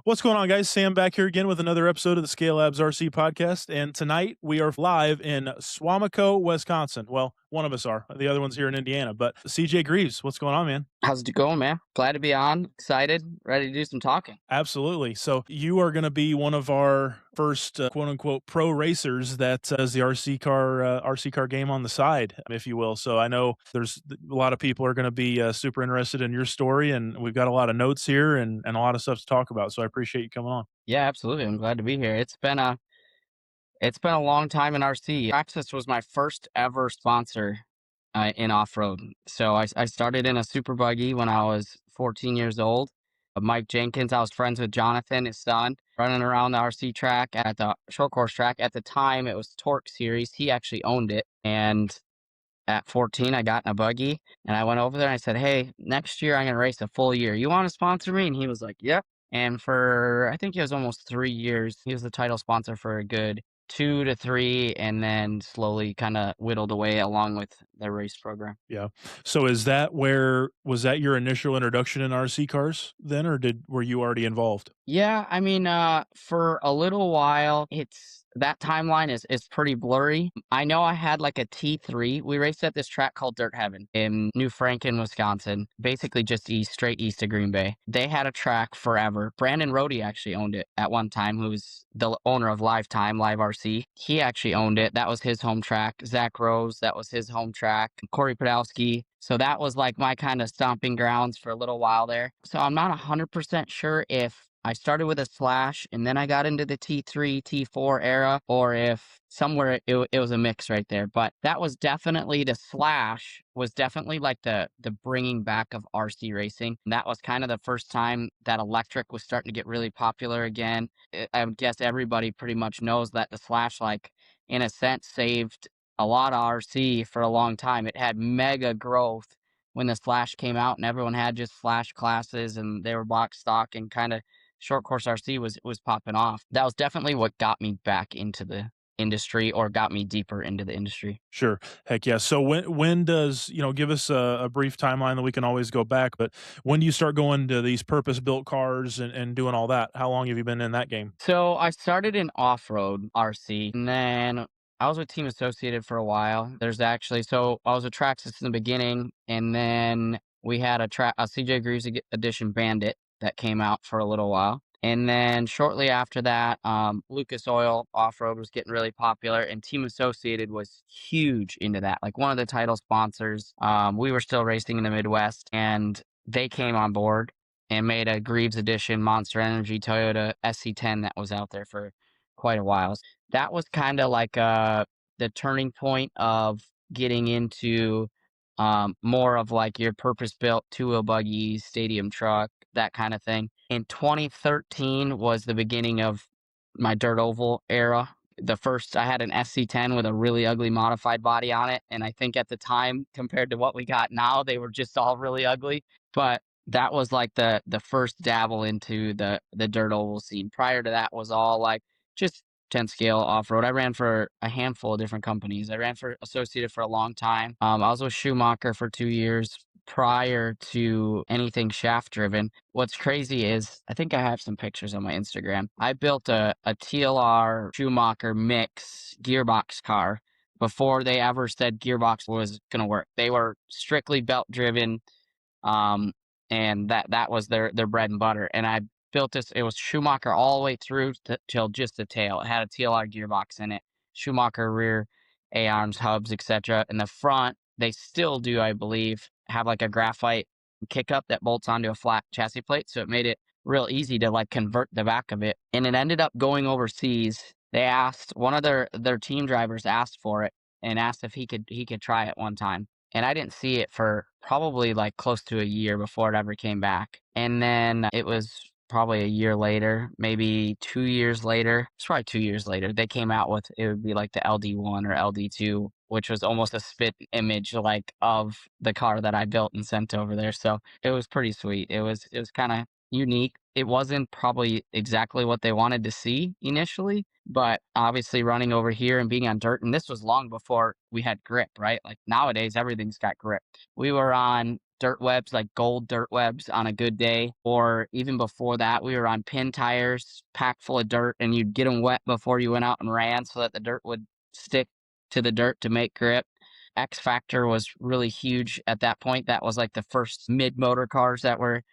What's going on, guys? Sam back here again with another episode of the Scale Labs RC podcast. And tonight we are live in Swamico, Wisconsin. Well, one of us are. The other one's here in Indiana. But CJ Greaves, what's going on, man? How's it going, man? Glad to be on. Excited, ready to do some talking. Absolutely. So you are going to be one of our first quote unquote pro racers that does the RC car game on the side, if you will. So I know there's a lot of people are going to be super interested in your story, and we've got a lot of notes here and a lot of stuff to talk about. So I appreciate you coming on. Yeah, absolutely. I'm glad to be here. It's been a long time in RC. Access was my first ever sponsor in off-road. So I started in a super buggy when I was 14 years old. Mike Jenkins, I was friends with Jonathan, his son, running around the RC track at the short course track. At the time, it was Torque Series. He actually owned it. And at 14, I got in a buggy and I went over there and I said, "Hey, next year I'm going to race a full year. You want to sponsor me?" And he was like, "Yep." And for, I think it was almost 3 years, he was the title sponsor for a good 2 to 3, and then slowly kind of whittled away along with the race program. Yeah. So was that your initial introduction in RC cars then, or were you already involved? Yeah, I mean, for a little while, that timeline is pretty blurry. I know I had like a T3. We raced at this track called Dirt Heaven in New Franken, Wisconsin, basically just straight east of Green Bay. They had a track forever. Brandon Rohde actually owned it at one time, who was the owner of Live RC. He actually owned it. That was his home track. Zach Rose, that was his home track. Corey Podolsky. So that was like my kind of stomping grounds for a little while there. So I'm not 100% sure if I started with a Slash and then I got into the T3, T4 era, or if somewhere it was a mix right there. But that was definitely, the Slash was definitely like the bringing back of RC racing. And that was kind of the first time that electric was starting to get really popular again. I would guess everybody pretty much knows that the Slash, like, in a sense, saved a lot of RC for a long time. It had mega growth when the Slash came out, and everyone had just Slash classes, and they were box stock, and kind of short course RC was popping off. That was definitely what got me back into the industry, or got me deeper into the industry. Sure. Heck yeah. So when does, give us a brief timeline that we can always go back, but when do you start going to these purpose-built cars and doing all that? How long have you been in that game? So I started in off-road RC, and then I was with Team Associated for a while. So I was with Traxxas in the beginning, and then we had a CJ Greaves edition Bandit that came out for a little while. And then shortly after that, Lucas Oil Off-Road was getting really popular, and Team Associated was huge into that, like one of the title sponsors. We were still racing in the Midwest, and they came on board and made a Greaves edition Monster Energy Toyota SC10 that was out there for quite a while. That was kind of like the turning point of getting into more of like your purpose-built two-wheel buggies, stadium truck, that kind of thing. In 2013 was the beginning of my dirt oval era. I had an SC10 with a really ugly modified body on it, and I think at the time, compared to what we got now, they were just all really ugly. But that was like the first dabble into the dirt oval scene. Prior to that was all like just 10 scale off-road. I ran for a handful of different companies. I ran for Associated for a long time. I was with Schumacher for 2 years prior to anything shaft driven. What's crazy is, I think I have some pictures on my Instagram. I built a TLR Schumacher mix gearbox car before they ever said gearbox was going to work. They were strictly belt driven. And that was their bread and butter. And I built this. It was Schumacher all the way through till just the tail. It had a TLR gearbox in it, Schumacher rear A-arms, hubs, etc. In the front, they still do, I believe, have like a graphite kick up that bolts onto a flat chassis plate. So it made it real easy to like convert the back of it. And it ended up going overseas. They asked, one of their team drivers asked for it and asked if he could try it one time. And I didn't see it for probably like close to a year before it ever came back. And then it was probably a year later, maybe 2 years later. It's probably 2 years later. They came out with, it would be like the LD1 or LD2, which was almost a spit image like of the car that I built and sent over there. So it was pretty sweet. It was kind of unique. It wasn't probably exactly what they wanted to see initially, but obviously running over here and being on dirt, and this was long before we had grip, right? Like nowadays, everything's got grip. We were on dirt webs, like gold dirt webs on a good day, or even before that, we were on pin tires packed full of dirt, and you'd get them wet before you went out and ran so that the dirt would stick to the dirt to make grip. XFactor was really huge at that point. That was like the first mid motor cars that were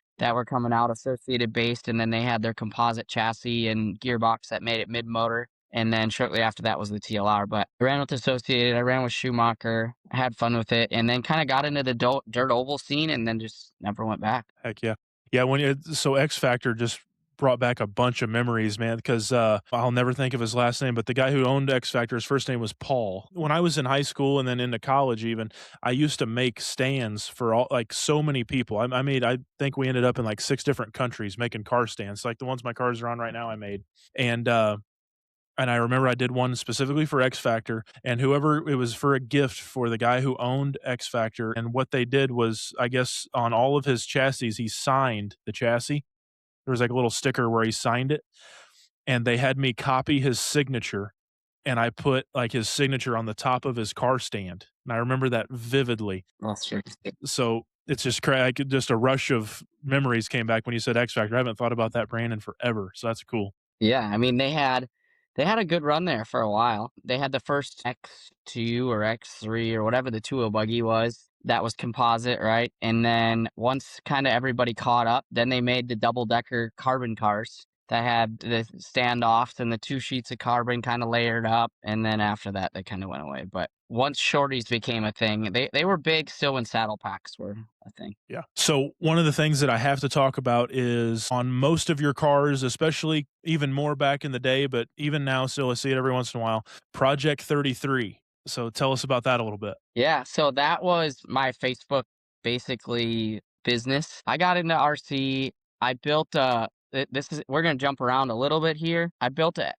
coming out associated based, and then they had their composite chassis and gearbox that made it mid motor. And then shortly after that was the TLR. But I ran with Associated, I ran with Schumacher, had fun with it, and then kind of got into the dirt oval scene, and then just never went back. Heck yeah. Yeah, when you so X Factor just brought back a bunch of memories, man, because, I'll never think of his last name, but the guy who owned X Factor, his first name was Paul. When I was in high school and then into college even, I used to make stands for all like, so many people. I think we ended up in, like, 6 different countries making car stands, like the ones my cars are on right now I made, and, uh and I remember I did one specifically for X Factor, and whoever it was for a gift for the guy who owned X Factor, and what they did was, I guess, on all of his chassis, he signed the chassis. There was, like, a little sticker where he signed it, and they had me copy his signature, and I put, like, his signature on the top of his car stand, and I remember that vividly. That's true. So, it's just I could just a rush of memories came back when you said X Factor. I haven't thought about that brand in forever, so that's cool. Yeah, I mean, they had a good run there for a while. They had the first X2 or X3 or whatever the two-wheel buggy was that was composite, right? And then once kind of everybody caught up, then they made the double-decker carbon cars that had the standoffs and the two sheets of carbon kind of layered up. And then after that, they kind of went away. But once shorties became a thing, they were big still when saddle packs were a thing. Yeah. So one of the things that I have to talk about is on most of your cars, especially even more back in the day, but even now still I see it every once in a while, Project 33. So tell us about that a little bit. Yeah, so that was my Facebook basically business. I got into RC. I built this is we're gonna jump around a little bit here. I built a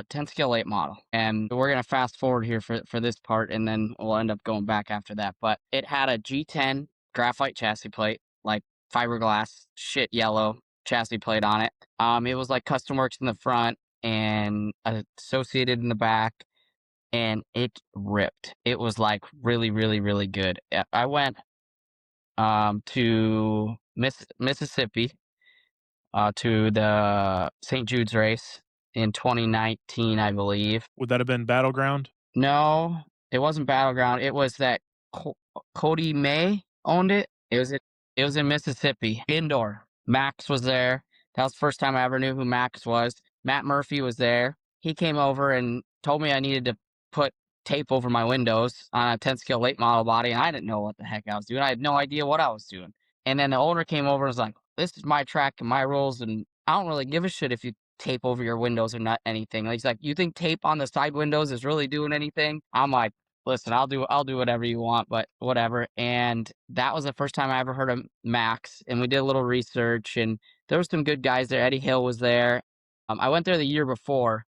10 scale 8 model, and we're gonna fast forward here for this part, and then we'll end up going back after that. But it had a G10 graphite chassis plate, like fiberglass, shit yellow chassis plate on it. It was like custom works in the front and associated in the back, and it ripped. It was, like, really, really, really good. I went, to Mississippi, to the St. Jude's race in 2019, I believe. Would that have been Battleground? No, it wasn't Battleground. It was that Cody May owned it. It was in Mississippi, indoor. Max was there. That was the first time I ever knew who Max was. Matt Murphy was there. He came over and told me I needed to put tape over my windows on a 10 scale late model body, and I didn't know what the heck I was doing. I had no idea what I was doing. And then the owner came over and was like, "This is my track and my rules, and I don't really give a shit if you tape over your windows or not anything." He's like, "You think tape on the side windows is really doing anything?" I'm like, "Listen, I'll do whatever you want, but whatever." And that was the first time I ever heard of Max, and we did a little research, and there was some good guys there. Eddie Hill was there. I went there the year before,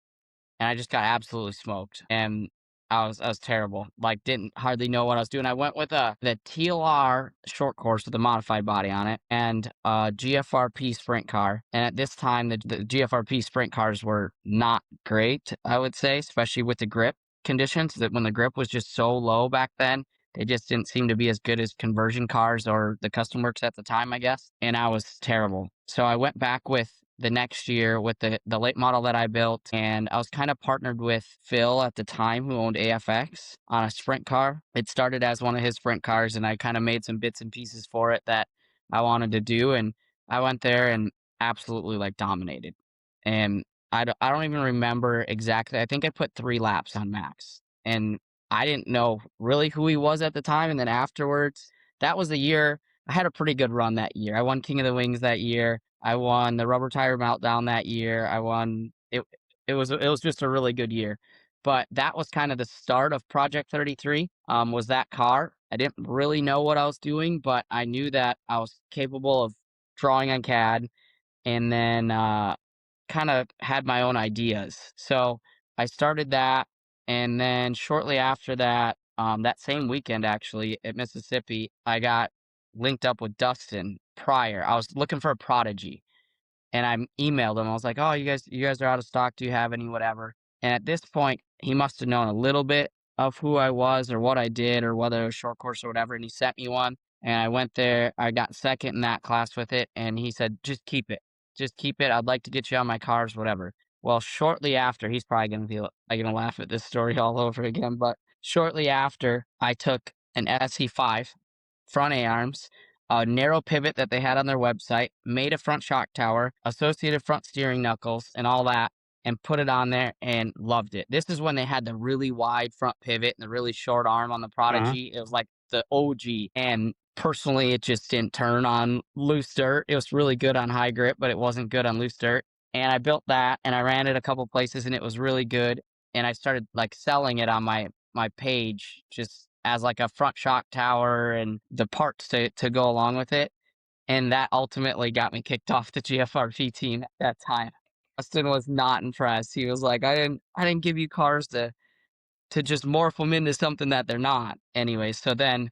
and I just got absolutely smoked. And I was terrible. Like, didn't hardly know what I was doing. I went with the TLR short course with a modified body on it and a GFRP sprint car. And at this time, the GFRP sprint cars were not great, I would say, especially with the grip conditions. That when the grip was just so low back then, they just didn't seem to be as good as conversion cars or the custom works at the time, I guess. And I was terrible. So I went back with the next year with the late model that I built, and I was kind of partnered with Phil at the time, who owned AFX, on a sprint car. It started as one of his sprint cars, and I kind of made some bits and pieces for it that I wanted to do, and I went there and absolutely like dominated. And I don't even remember exactly. I think I put 3 laps on Max, and I didn't know really who he was at the time. And then afterwards, that was the year I had a pretty good run that year. I won King of the Wings that year. I won the Rubber Tire Meltdown that year. I won it. It was just a really good year. But that was kind of the start of Project 33. Was that car? I didn't really know what I was doing, but I knew that I was capable of drawing on CAD, and then kind of had my own ideas. So I started that, and then shortly after that, that same weekend actually at Mississippi, I got linked up with Dustin Pryor. I was looking for a prodigy, And I emailed him. I was like, "Oh, you guys are out of stock. Do you have any, whatever?" And at this point, he must have known a little bit of who I was or what I did or whether it was short course or whatever. And he sent me one. And I went there. I got second in that class with it. And he said, "Just keep it. Just keep it. I'd like to get you on my cars, whatever." Well, shortly after, he's probably gonna laugh at this story all over again. But shortly after, I took an SE5 front A-arms, a narrow pivot that they had on their website, made a front shock tower, associated front steering knuckles, and all that, and put it on there and loved it. This is when they had the really wide front pivot and the really short arm on the Uh-huh. Prodigy. It was like the OG. And personally, it just didn't turn on loose dirt. It was really good on high grip, but it wasn't good on loose dirt. And I built that and I ran it a couple places and it was really good. And I started like selling it on my page just as like a front shock tower and the parts to go along with it. And that ultimately got me kicked off the GFRP team at that time. Austin was not impressed. He was like, I didn't give you cars to just morph them into something that they're not." Anyway, so then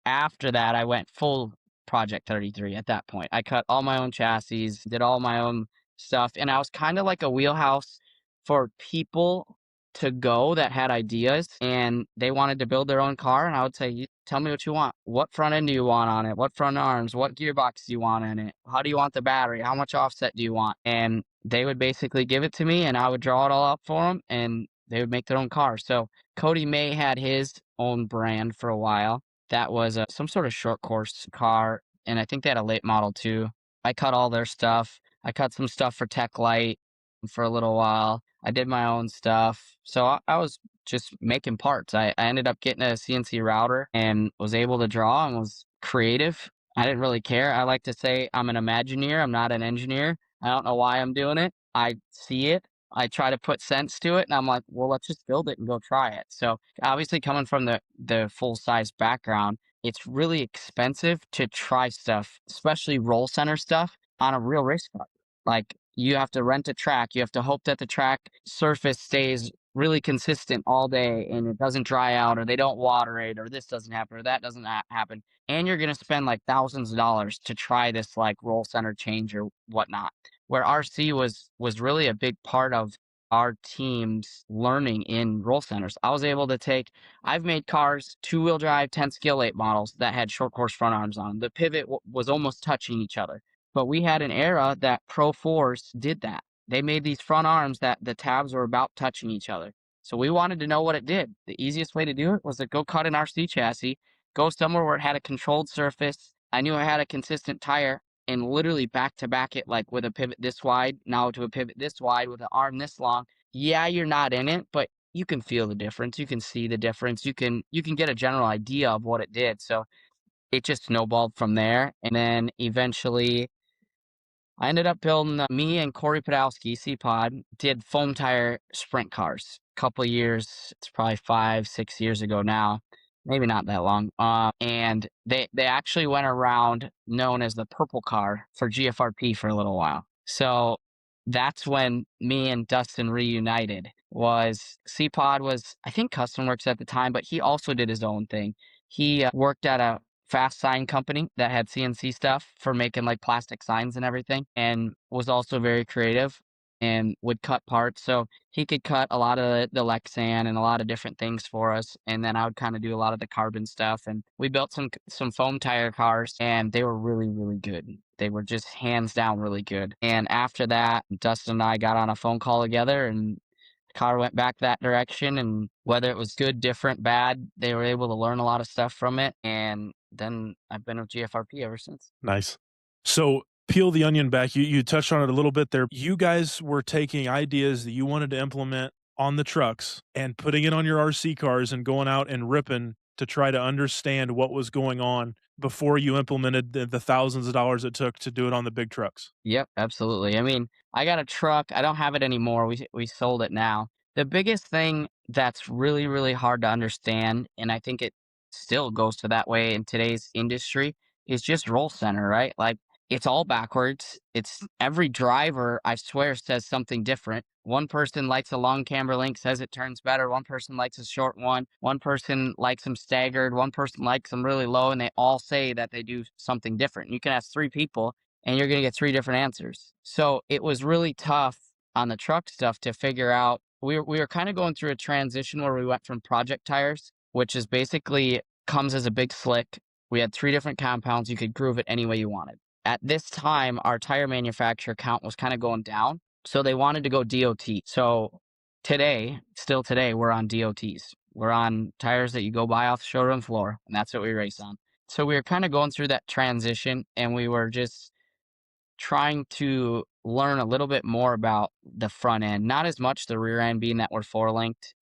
after that, I went full Project 33 at that point. I cut all my own chassis, did all my own stuff, and I was kind of like a wheelhouse for people to go that had ideas and they wanted to build their own car. And I would say, Tell me what you want. What front end do you want on it? What front arms? What gearbox do you want in it? How do you want the battery? How much offset do you want?" And they would basically give it to me and I would draw it all up for them and they would make their own car. So Cody May had his own brand for a while that was some sort of short course car, and I think they had a late model too. I cut all their stuff. I cut some stuff for Tech Light for a little while. I did my own stuff. So I was just making parts. I ended up getting a CNC router and was able to draw and was creative. I didn't really care. I like to say I'm an Imagineer. I'm not an engineer. I don't know why I'm doing it. I see it. I try to put sense to it, and I'm like, well, let's just build it and go try it. So obviously, coming from the full size background, it's really expensive to try stuff, especially roll center stuff on a real race car. Like you have to rent a track, you have to hope that the track surface stays really consistent all day and it doesn't dry out or they don't water it or this doesn't happen or that doesn't happen. And you're gonna spend like thousands of dollars to try this like roll center change or whatnot. Where RC was really a big part of our team's learning in roll centers. I was able to take I've made cars, two-wheel drive, 10 scale 8 models that had short course front arms on them. The pivot was almost touching each other. But we had an era that Pro 4s did that. They made these front arms that the tabs were about touching each other. So we wanted to know what it did. The easiest way to do it was to go cut an RC chassis, go somewhere where it had a controlled surface. I knew I had a consistent tire and literally back to back it like with a pivot this wide, now to a pivot this wide with an arm this long. Yeah, you're not in it, but you can feel the difference. You can see the difference. You can get a general idea of what it did. So it just snowballed from there. And then eventually I ended up building me and Corey Podolsky, C-Pod, did foam tire sprint cars. A couple of years, it's probably 5, 6 years ago now, maybe not that long. And they actually went around known as the purple car for GFRP for a little while. So that's when me and Dustin reunited. Was C-Pod was I think Custom Works at the time, but he also did his own thing. He worked at a fast sign company that had CNC stuff for making like plastic signs and everything, and was also very creative and would cut parts. So he could cut a lot of the Lexan and a lot of different things for us. And then I would kind of do a lot of the carbon stuff. And we built some foam tire cars and they were really, really good. They were just hands down really good. And after that, Dustin and I got on a phone call together and car went back that direction, and whether it was good, different, bad, they were able to learn a lot of stuff from it. And then I've been with GFRP ever since. Nice. So peel the onion back. You touched on it a little bit there. You guys were taking ideas that you wanted to implement on the trucks and putting it on your RC cars and going out and ripping to try to understand what was going on before you implemented the thousands of dollars it took to do it on the big trucks. Yep, absolutely. I mean, I got a truck. I don't have it anymore. We sold it now. The biggest thing that's really, really hard to understand, and I think it still goes to that way in today's industry, is just roll center, right? Like it's all backwards. It's every driver, I swear, says something different. One person likes a long camber link, says it turns better. One person likes a short one. One person likes them staggered. One person likes them really low, and they all say that they do something different. You can ask three people, and you're going to get three different answers. So it was really tough on the truck stuff to figure out. We were kind of going through a transition where we went from project tires, which is basically comes as a big slick. We had three different compounds. You could groove it any way you wanted. At this time, our tire manufacturer count was kind of going down. So they wanted to go DOT. So today, still today, we're on DOTs. We're on tires that you go buy off the showroom floor, and that's what we race on. So we were kind of going through that transition, and we were just trying to learn a little bit more about the front end, not as much the rear end being that we're four linked,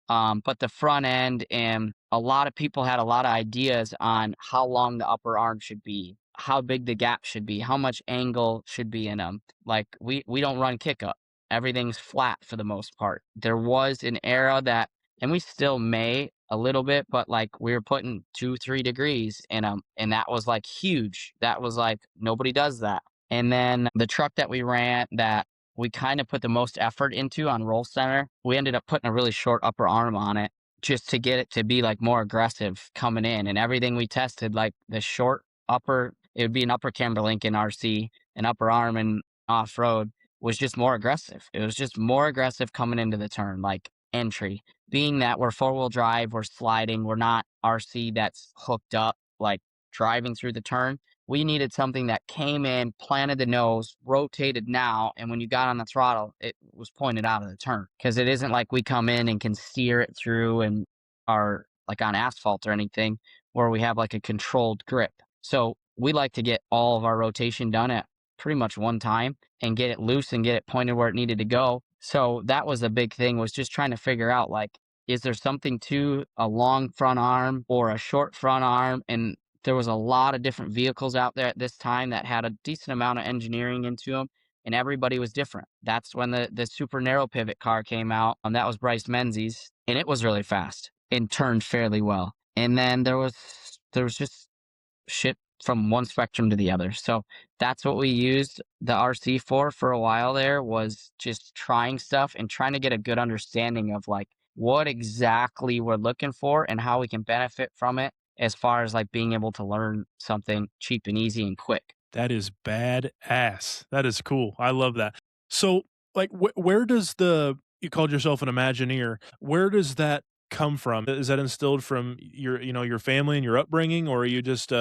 but the front end. And a lot of people had a lot of ideas on how long the upper arm should be, how big the gap should be, how much angle should be in them. Like we don't run kick up. Everything's flat for the most part. There was an era that, and we still may a little bit, but like we were putting 2-3 degrees in them, and that was like huge. That was like nobody does that. And then the truck that we ran that we kind of put the most effort into on roll center, we ended up putting a really short upper arm on it just to get it to be like more aggressive coming in. And everything we tested, like the short upper, it would be an upper camber link in RC, an upper arm and off road was just more aggressive. It was just more aggressive coming into the turn, like entry. Being that we're four wheel drive, we're sliding, we're not RC that's hooked up, like driving through the turn. We needed something that came in, planted the nose, rotated now, and when you got on the throttle, it was pointed out of the turn. Because it isn't like we come in and can steer it through and are like on asphalt or anything where we have like a controlled grip. So we like to get all of our rotation done at pretty much one time and get it loose and get it pointed where it needed to go. So that was a big thing, was just trying to figure out, like, is there something to a long front arm or a short front arm? And there was a lot of different vehicles out there at this time that had a decent amount of engineering into them, and everybody was different. That's when the super narrow pivot car came out, and that was Bryce Menzies, and it was really fast and turned fairly well. And then there was just shit from one spectrum to the other. So that's what we used the RC for a while there, was just trying stuff and trying to get a good understanding of like what exactly we're looking for and how we can benefit from it, as far as like being able to learn something cheap and easy and quick. That is badass. That is cool. I love that. So, like, where does the you called yourself an Imagineer. Where does that come from? Is that instilled from your family and your upbringing, or are you just,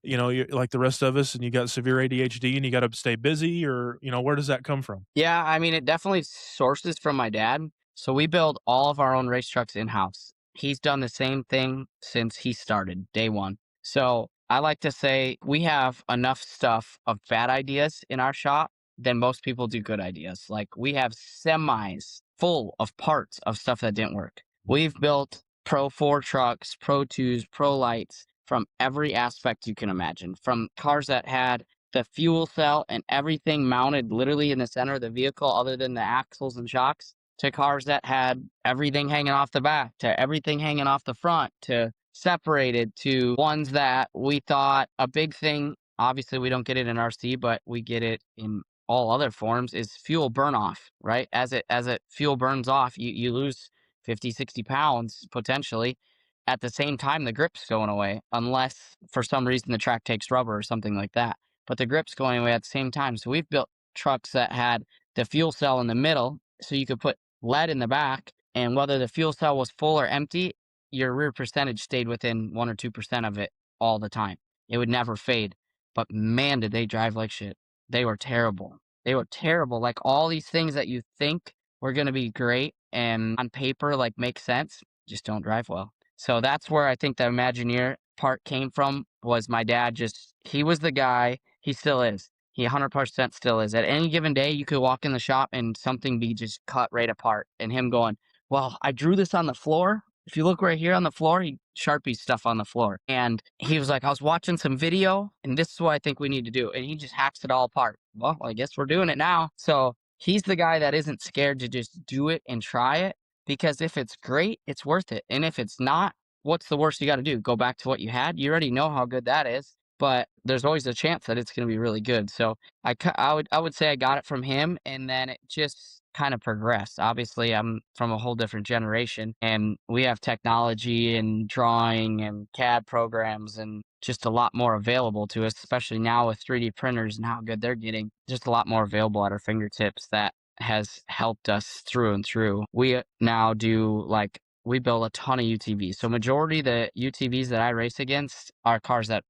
you're like the rest of us and you got severe ADHD and you got to stay busy, or where does that come from? Yeah, I mean, it definitely sources from my dad. So we build all of our own race trucks in house. He's done the same thing since he started day one. So I like to say we have enough stuff of bad ideas in our shop than most people do good ideas. Like we have semis full of parts of stuff that didn't work. We've built Pro 4 trucks, Pro 2s, Pro lights from every aspect you can imagine, from cars that had the fuel cell and everything mounted literally in the center of the vehicle other than the axles and shocks, to cars that had everything hanging off the back, to everything hanging off the front, to separated, to ones that we thought a big thing. Obviously, we don't get it in RC, but we get it in all other forms, is fuel burn off, right? As it fuel burns off, you lose 50, 60 pounds potentially. At the same time, the grip's going away, unless for some reason the track takes rubber or something like that, but the grip's going away at the same time. So we've built trucks that had the fuel cell in the middle, so you could put lead in the back, and whether the fuel cell was full or empty, your rear percentage stayed within 1 or 2% of it all the time. It would never fade. But man, did they drive like shit. They were terrible. They were terrible. Like all these things that you think were going to be great and on paper like make sense, just don't drive well. So that's where I think the Imagineer part came from. Was my dad just, he was the guy. He still is. He 100% still is. At any given day, you could walk in the shop and something be just cut right apart. And him going, well, I drew this on the floor. If you look right here on the floor, he Sharpies stuff on the floor. And he was like, I was watching some video and this is what I think we need to do. And he just hacks it all apart. Well, I guess we're doing it now. So he's the guy that isn't scared to just do it and try it, because if it's great, it's worth it. And if it's not, what's the worst you got to do? Go back to what you had? You already know how good that is. but there's always a chance that it's going to be really good. So I would say I got it from him, and then it just kind of progressed. Obviously, I'm from a whole different generation, and we have technology and drawing and CAD programs and just a lot more available to us, especially now with 3D printers and how good they're getting. Just a lot more available at our fingertips that has helped us through and through. We now do like we build a ton of UTVs. So majority of the UTVs that I race against are cars that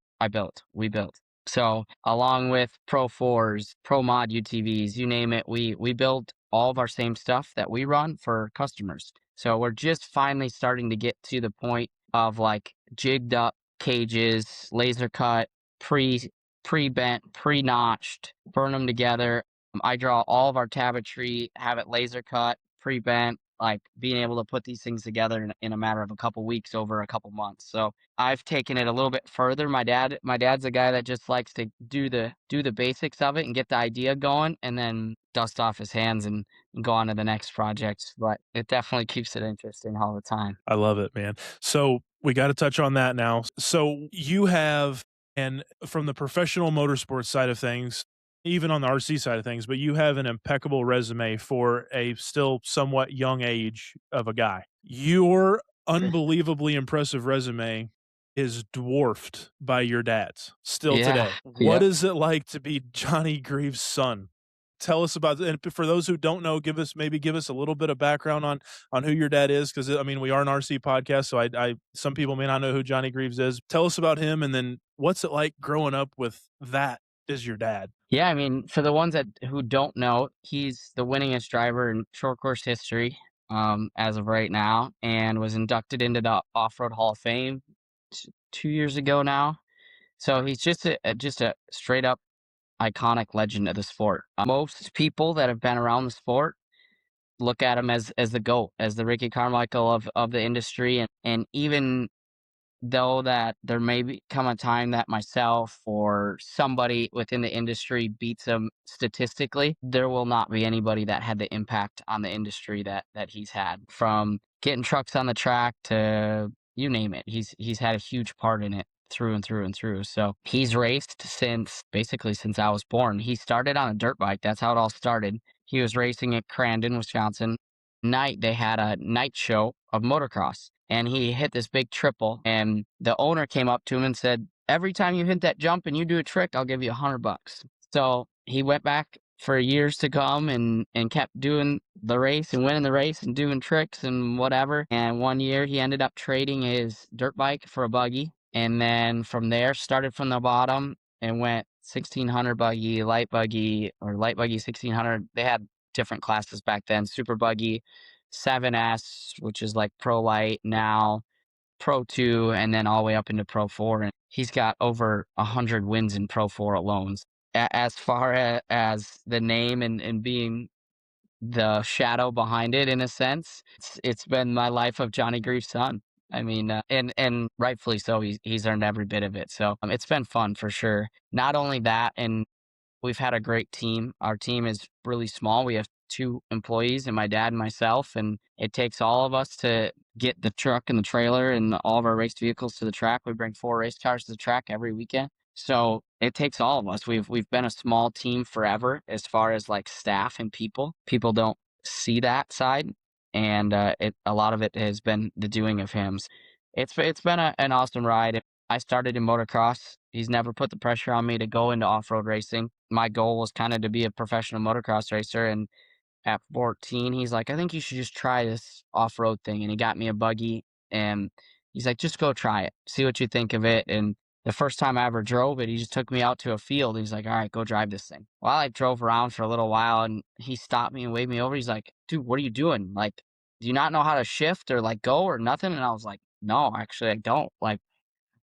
we built. So along with Pro 4s, Pro Mod UTVs, you name it, we build all of our same stuff that we run for customers. So we're just finally starting to get to the point of like jigged up cages, laser cut, pre bent, pre-notched, burn them together. I draw all of our cabinetry, have it laser cut, pre-bent, like being able to put these things together in a matter of a couple weeks over a couple months. So I've taken it a little bit further. My dad's a guy that just likes to do the basics of it and get the idea going and then dust off his hands and go on to the next project. But it definitely keeps it interesting all the time. I love it, man. So we got to touch on that now. So you have, and from the professional motorsports side of things, even on the RC side of things, but you have an impeccable resume for a still somewhat young age of a guy. Your unbelievably impressive resume is dwarfed by your dad's still Yeah. today. What Yep. is it like to be Johnny Greaves' son? Tell us about, and for those who don't know, give us a little bit of background on who your dad is, because I mean we are an RC podcast, so I some people may not know who Johnny Greaves is. Tell us about him, and then what's it like growing up with that as your dad? Yeah, I mean, for the ones that who don't know, he's the winningest driver in short course history, as of right now, and was inducted into the Off Road Hall of Fame 2 years ago now. So he's just a straight up iconic legend of the sport. Most people that have been around the sport look at him as the GOAT, as the Ricky Carmichael of the industry, and even though that there may come a time that myself or somebody within the industry beats him statistically, there will not be anybody that had the impact on the industry that he's had. From getting trucks on the track to you name it, he's had a huge part in it through and through and through. So he's raced since I was born. He started on a dirt bike. That's how it all started. He was racing at Crandon, Wisconsin. Night they had a night show of motocross and he hit this big triple and the owner came up to him and said, every time you hit that jump and you do a trick, I'll give you $100. So he went back for years to come and kept doing the race and winning the race and doing tricks and whatever. And one year he ended up trading his dirt bike for a buggy. And then from there started from the bottom and went 1600 buggy, light buggy, or light buggy 1600. They had different classes back then, super buggy, 7S, which is like Pro Light now, Pro 2, and then all the way up into Pro 4. And he's got over 100 wins in Pro 4 alone. As far as the name and being the shadow behind it, in a sense, it's been my life of Johnny Greaves' son. I mean, and rightfully so. He's earned every bit of it. So it's been fun for sure. Not only that, and we've had a great team. Our team is really small. We have 2 employees and my dad and myself, and it takes all of us to get the truck and the trailer and all of our race vehicles to the track. We bring 4 race cars to the track every weekend. So it takes all of us. We've been a small team forever as far as like staff and people. People don't see that side, and a lot of it has been the doing of him. It's been an awesome ride. I started in motocross. He's never put the pressure on me to go into off-road racing. My goal was kind of to be a professional motocross racer. And at 14, he's like, I think you should just try this off-road thing. And he got me a buggy and he's like, just go try it, see what you think of it. And the first time I ever drove it, he just took me out to a field. He's like, all right, go drive this thing. Well, I drove around for a little while and he stopped me and waved me over. He's like, dude, what are you doing? Like, do you not know how to shift or like go or nothing? And I was like, no, actually, I don't. Like,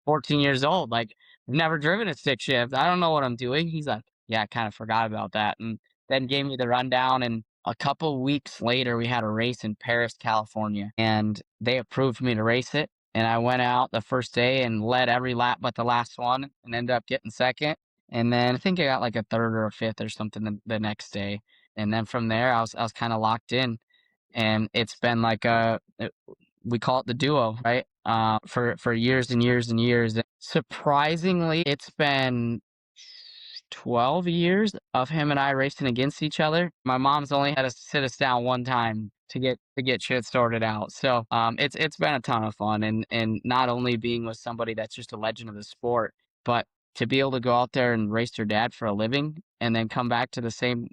14 years old. Like, I've never driven a stick shift. I don't know what I'm doing. He's like, yeah, I kind of forgot about that. And then gave me the rundown. And a couple weeks later, we had a race in Paris, California, and they approved me to race it. And I went out the first day and led every lap but the last one and ended up getting second. And then I think I got like a third or a fifth or something the next day. And then from there, I was kind of locked in. And it's been like we call it the duo, right? For years and years and years. Surprisingly, it's been 12 years of him and I racing against each other. My mom's only had to sit us down one time to get shit sorted out. So it's been a ton of fun, and not only being with somebody that's just a legend of the sport, but to be able to go out there and race your dad for a living and then come back to the same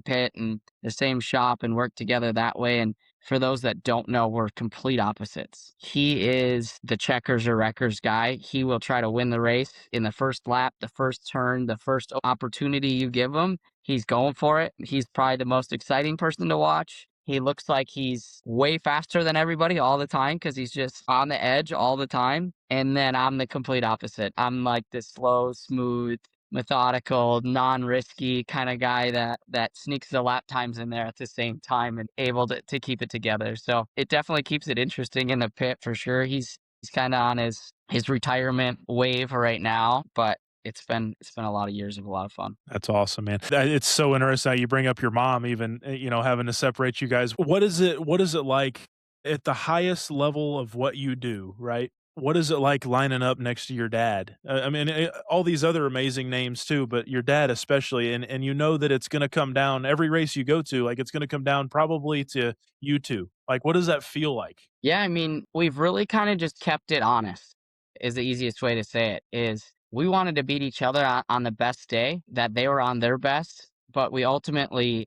pit and the same shop and work together that way. And for those that don't know, we're complete opposites. He is the checkers or wreckers guy. He will try to win the race in the first lap, the first turn, the first opportunity you give him. He's going for it. He's probably the most exciting person to watch. He looks like he's way faster than everybody all the time because he's just on the edge all the time. And then I'm the complete opposite. I'm like this slow, smooth, methodical, non-risky kind of guy that sneaks the lap times in there at the same time and able to keep it together. So it definitely keeps it interesting in the pit for sure. He's kind of on his retirement wave right now, but it's been a lot of years of a lot of fun. That's awesome, man. It's so interesting how you bring up your mom even, having to separate you guys. What is it like at the highest level of what you do, right? What is it like lining up next to your dad? I mean, all these other amazing names too, but your dad especially, and you know that it's gonna come down every race you go to, like, it's gonna come down probably to you 2. Like, what does that feel like? Yeah, I mean, we've really kind of just kept it honest, is the easiest way to say it. Is we wanted to beat each other on the best day that they were on their best, but we ultimately,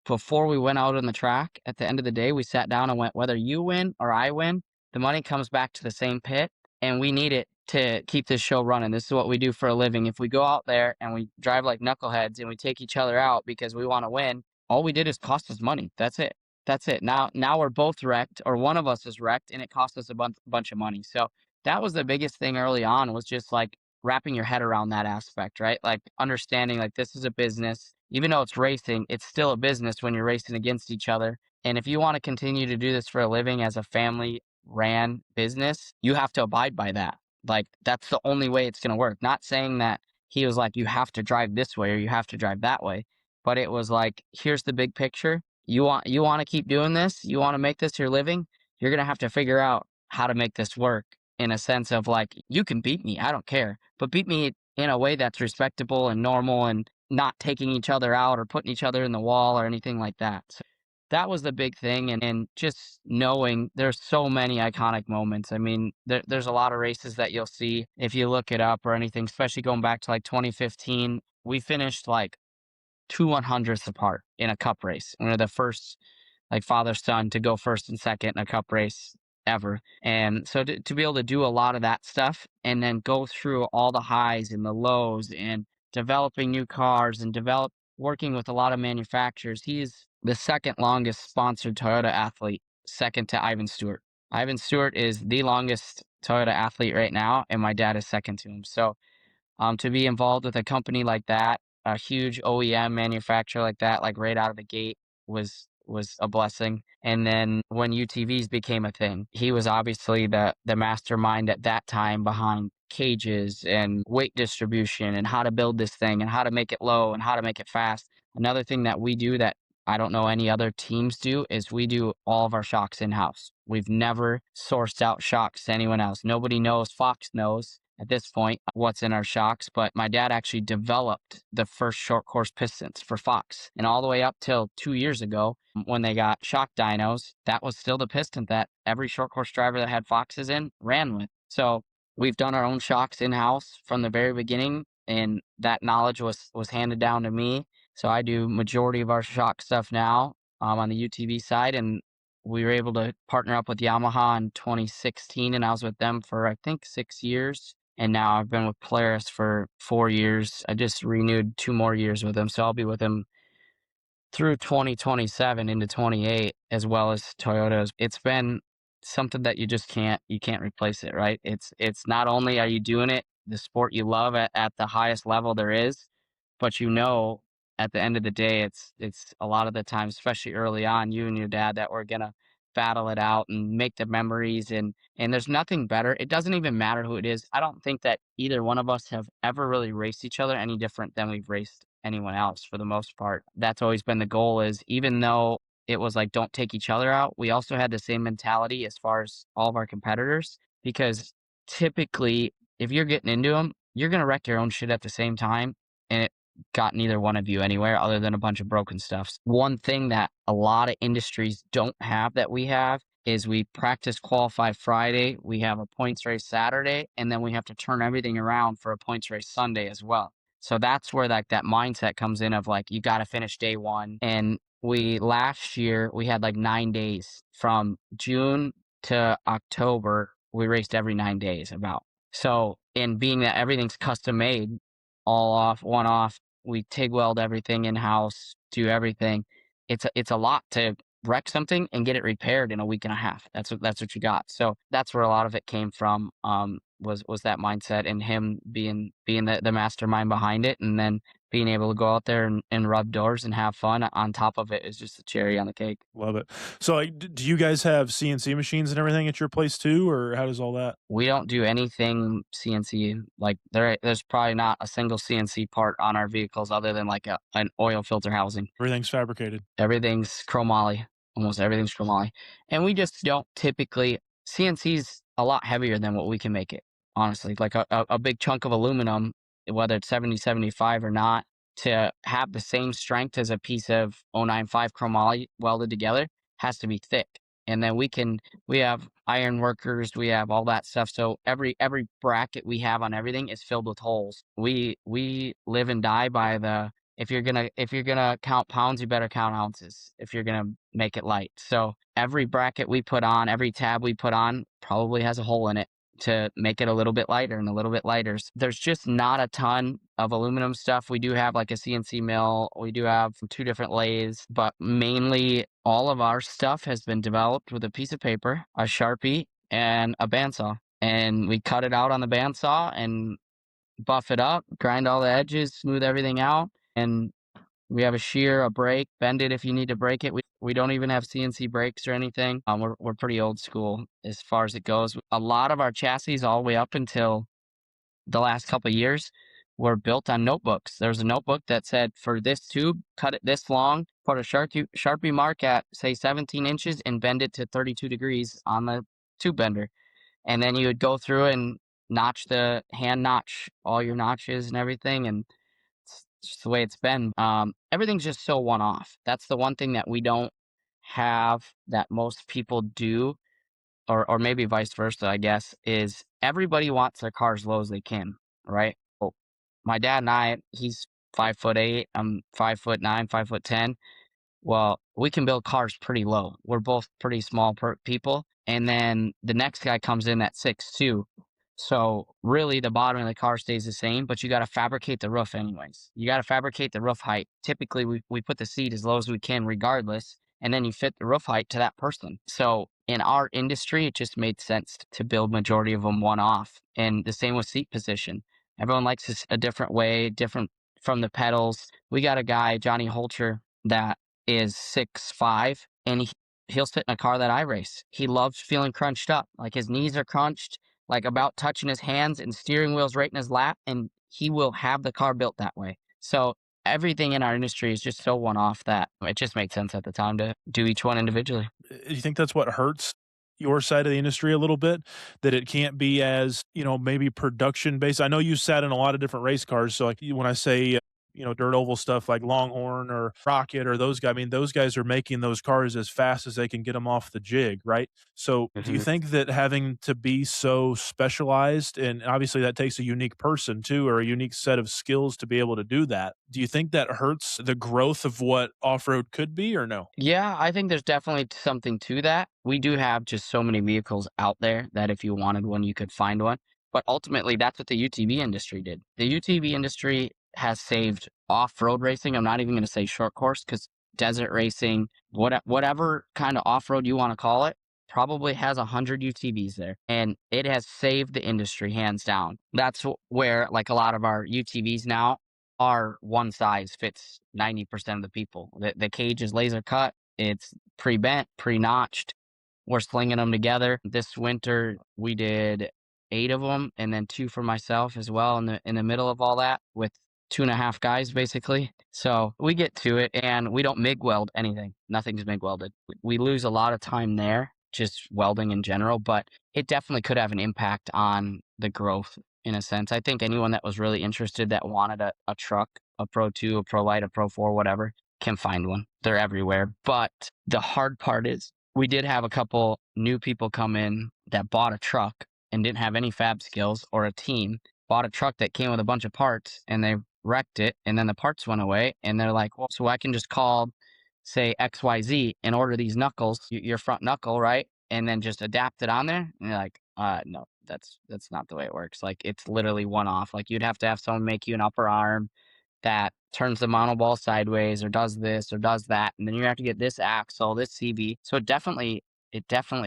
before we went out on the track, at the end of the day, we sat down and went, whether you win or I win, the money comes back to the same pit, and we need it to keep this show running. This is what we do for a living. If we go out there and we drive like knuckleheads and we take each other out because we want to win, all we did is cost us money. That's it. That's it. Now we're both wrecked, or one of us is wrecked, and it cost us a bunch of money. So that was the biggest thing early on, was just like wrapping your head around that aspect, right? Like understanding like this is a business. Even though it's racing, it's still a business when you're racing against each other. And if you want to continue to do this for a living as a family ran business, you have to abide by that. Like that's the only way it's going to work. Not saying that he was like, you have to drive this way or you have to drive that way, but it was like, here's the big picture. You want to keep doing this. You want to make this your living. You're going to have to figure out how to make this work, in a sense of like, you can beat me. I don't care, but beat me in a way that's respectable and normal and not taking each other out or putting each other in the wall or anything like that. So that was the big thing. And just knowing there's so many iconic moments. I mean, there's a lot of races that you'll see if you look it up or anything, especially going back to like 2015. We finished like 2/100ths apart in a cup race. We were the first like father son to go first and second in a cup race ever. And so to be able to do a lot of that stuff and then go through all the highs and the lows and developing new cars and working with a lot of manufacturers. He's the second longest sponsored Toyota athlete, second to Ivan Stewart. Ivan Stewart is the longest Toyota athlete right now, and my dad is second to him. So to be involved with a company like that, a huge OEM manufacturer like that, like right out of the gate, was a blessing. And then when UTVs became a thing, he was obviously the mastermind at that time behind cages and weight distribution and how to build this thing and how to make it low and how to make it fast. Another thing that we do that I don't know any other teams do is we do all of our shocks in house. We've never sourced out shocks to anyone else. Nobody knows. Fox knows at this point what's in our shocks, but my dad actually developed the first short course pistons for Fox. And all the way up till 2 years ago, when they got shock dynos, that was still the piston that every short course driver that had Foxes in ran with. So we've done our own shocks in house from the very beginning, and that knowledge was handed down to me. So I do majority of our shock stuff now on the UTV side, and we were able to partner up with Yamaha in 2016, and I was with them for I think 6 years. And now I've been with Polaris for 4 years. I just renewed 2 more years with them, so I'll be with them through 2027 into 28, as well as Toyotas. It's been something that you can't replace it, right? It's not only are you doing it, the sport you love at the highest level there is, but at the end of the day, it's a lot of the time, especially early on, you and your dad that we're gonna battle it out and make the memories, and there's nothing better. It doesn't even matter who it is. I don't think that either one of us have ever really raced each other any different than we've raced anyone else for the most part. That's always been the goal, is even though it was like don't take each other out, we also had the same mentality as far as all of our competitors, because typically if you're getting into them, you're gonna wreck your own shit at the same time, and it got neither one of you anywhere other than a bunch of broken stuffs. One thing that a lot of industries don't have that we have is we practice qualify Friday, we have a points race Saturday, and then we have to turn everything around for a points race Sunday as well. So that's where like that mindset comes in of like you got to finish day one. And we last year we had like 9 days from June to October. We raced every 9 days about. So in being that everything's custom made, all off, one off, we TIG weld everything in house, do everything. It's a lot to wreck something and get it repaired in a week and a half. That's what you got. So that's where a lot of it came from. Was that mindset and him being the mastermind behind it, and then being able to go out there and rub doors and have fun on top of it is just the cherry on the cake. Love it. So, like, do you guys have CNC machines and everything at your place too, or how does all that? We don't do anything CNC. Like there's probably not a single CNC part on our vehicles other than like an oil filter housing. Everything's fabricated. Everything's chromoly. Almost everything's chromoly. And we just don't typically CNC's a lot heavier than what we can make it, honestly. Like a big chunk of aluminum, whether it's 7075 or not, to have the same strength as a piece of 095 chromoly welded together has to be thick. And then we have iron workers, we have all that stuff. So every bracket we have on everything is filled with holes. We live and die by the if you're gonna count pounds, you better count ounces if you're gonna make it light. So every bracket we put on, every tab we put on probably has a hole in it to make it a little bit lighter and a little bit lighter. There's just not a ton of aluminum stuff. We do have like a CNC mill. We do have 2 different lathes, but mainly all of our stuff has been developed with a piece of paper, a Sharpie, and a bandsaw. And we cut it out on the bandsaw and buff it up, grind all the edges, smooth everything out, and we have a shear, a brake, bend it if you need to break it. We don't even have CNC brakes or anything. We're pretty old school as far as it goes. A lot of our chassis, all the way up until the last couple of years, were built on notebooks. There was a notebook that said, for this tube, cut it this long, put a Sharpie mark at say 17 inches, and bend it to 32 degrees on the tube bender. And then you would go through and hand notch all your notches and everything, and it's just the way it's been. Everything's just so one off. That's the one thing that we don't have that most people do, or maybe vice versa, I guess, is everybody wants their car as low as they can, right? Well, my dad and I, he's 5'8", I'm 5'9", 5'10". Well, we can build cars pretty low. We're both pretty small people. And then the next guy comes in at 6'2". So really the bottom of the car stays the same, but you got to fabricate the roof anyways. You got to fabricate the roof height. Typically we put the seat as low as we can regardless, and then you fit the roof height to that person. So in our industry, it just made sense to build majority of them one off. And the same with seat position. Everyone likes this a different way, different from the pedals. We got a guy, Johnny Holcher, that is 6'5", and he'll sit in a car that I race. He loves feeling crunched up. Like his knees are crunched, like about touching his hands, and steering wheel's right in his lap, and he will have the car built that way. So everything in our industry is just so one off that it just made sense at the time to do each one individually. You think that's what hurts your side of the industry a little bit? That it can't be as, maybe production based? I know you sat in a lot of different race cars, so, like, when I say, dirt oval stuff like Longhorn or Rocket or those guys, I mean, those guys are making those cars as fast as they can get them off the jig, right? So, do you Mhm. think that having to be so specialized, and obviously that takes a unique person too, or a unique set of skills to be able to do that, do you think that hurts the growth of what off-road could be, or no? Yeah, I think there's definitely something to that. We do have just so many vehicles out there that if you wanted one, you could find one. But ultimately, that's what the UTV industry did. The UTV industry has saved off-road racing. I'm not even going to say short course because desert racing, whatever kind of off-road you want to call it, probably has 100 UTVs there. And it has saved the industry hands down. That's where like a lot of our UTVs now are one size fits 90% of the people. The cage is laser cut. It's pre-bent, pre-notched. We're slinging them together. This winter we did 8 of them, and then 2 for myself as well in the middle of all that with 2.5 guys basically. So we get to it, and we don't MIG weld anything. Nothing's MIG welded. We lose a lot of time there, just welding in general, but it definitely could have an impact on the growth in a sense. I think anyone that was really interested that wanted a truck, a Pro 2, a Pro Light, a Pro 4, whatever, can find one. They're everywhere. But the hard part is we did have a couple new people come in that bought a truck and didn't have any fab skills, or a team bought a truck that came with a bunch of parts and they wrecked it, and then the parts went away, and they're like, well, so I can just call, say, XYZ and order these knuckles, your front knuckle, right? And then just adapt it on there. And you're like, no, that's not the way it works. Like, it's literally one off. Like, you'd have to have someone make you an upper arm that turns the monoball sideways or does this or does that. And then you have to get this axle, this CV. So it definitely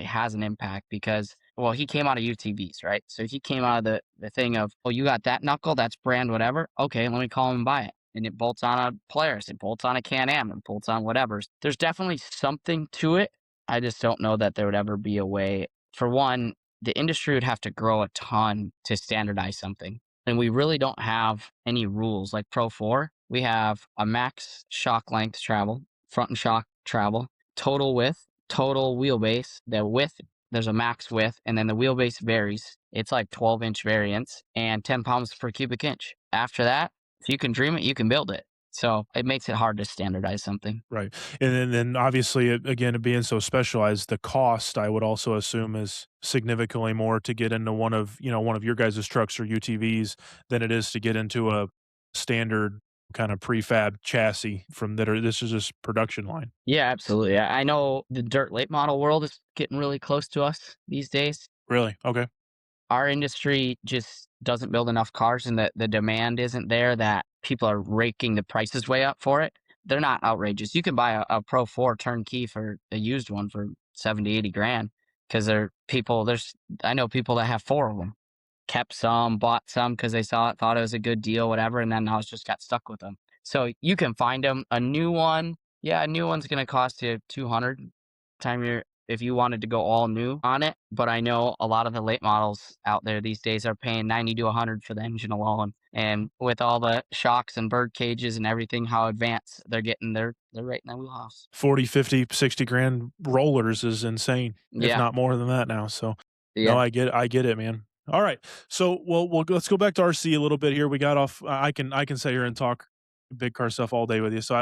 has an impact because, well, he came out of UTVs, right? So he came out of the thing of, oh, you got that knuckle, that's brand whatever. Okay, let me call him and buy it. And it bolts on a Polaris, it bolts on a Can-Am, it bolts on whatever. There's definitely something to it. I just don't know that there would ever be a way. For one, the industry would have to grow a ton to standardize something. And we really don't have any rules. Like Pro 4, we have a max shock length travel, front and shock travel, total width, total wheelbase. The width, there's a max width, and then the wheelbase varies. It's like 12-inch variance and 10 pounds per cubic inch. After that, if you can dream it, you can build it. So it makes it hard to standardize something. Right. And then obviously, again, it being so specialized, the cost, I would also assume, is significantly more to get into one of your guys' trucks or UTVs than it is to get into a standard kind of prefab chassis this is just production line. Yeah, absolutely. I know the dirt late model world is getting really close to us these days. Really? Okay. Our industry just doesn't build enough cars, and the demand isn't there, that people are raking the prices way up for it. They're not outrageous. You can buy a Pro 4 turnkey for a used one for 70, 80 grand, because I know people that have four of them, kept some, bought some because they saw it, thought it was a good deal, whatever, and then now it's just got stuck with them. So you can find them. A new one, yeah, a new one's going to cost you 200 if you wanted to go all new on it. But I know a lot of the late models out there these days are paying 90 to 100 for the engine alone. And with all the shocks and bird cages and everything, how advanced they're getting, they're right in the wheelhouse. 40, 50, 60 grand rollers is insane, if Yeah, not more than that now. So, no, yeah. I get it, man. All right. So, let's go back to RC a little bit here. We got off. I can sit here and talk big car stuff all day with you. So,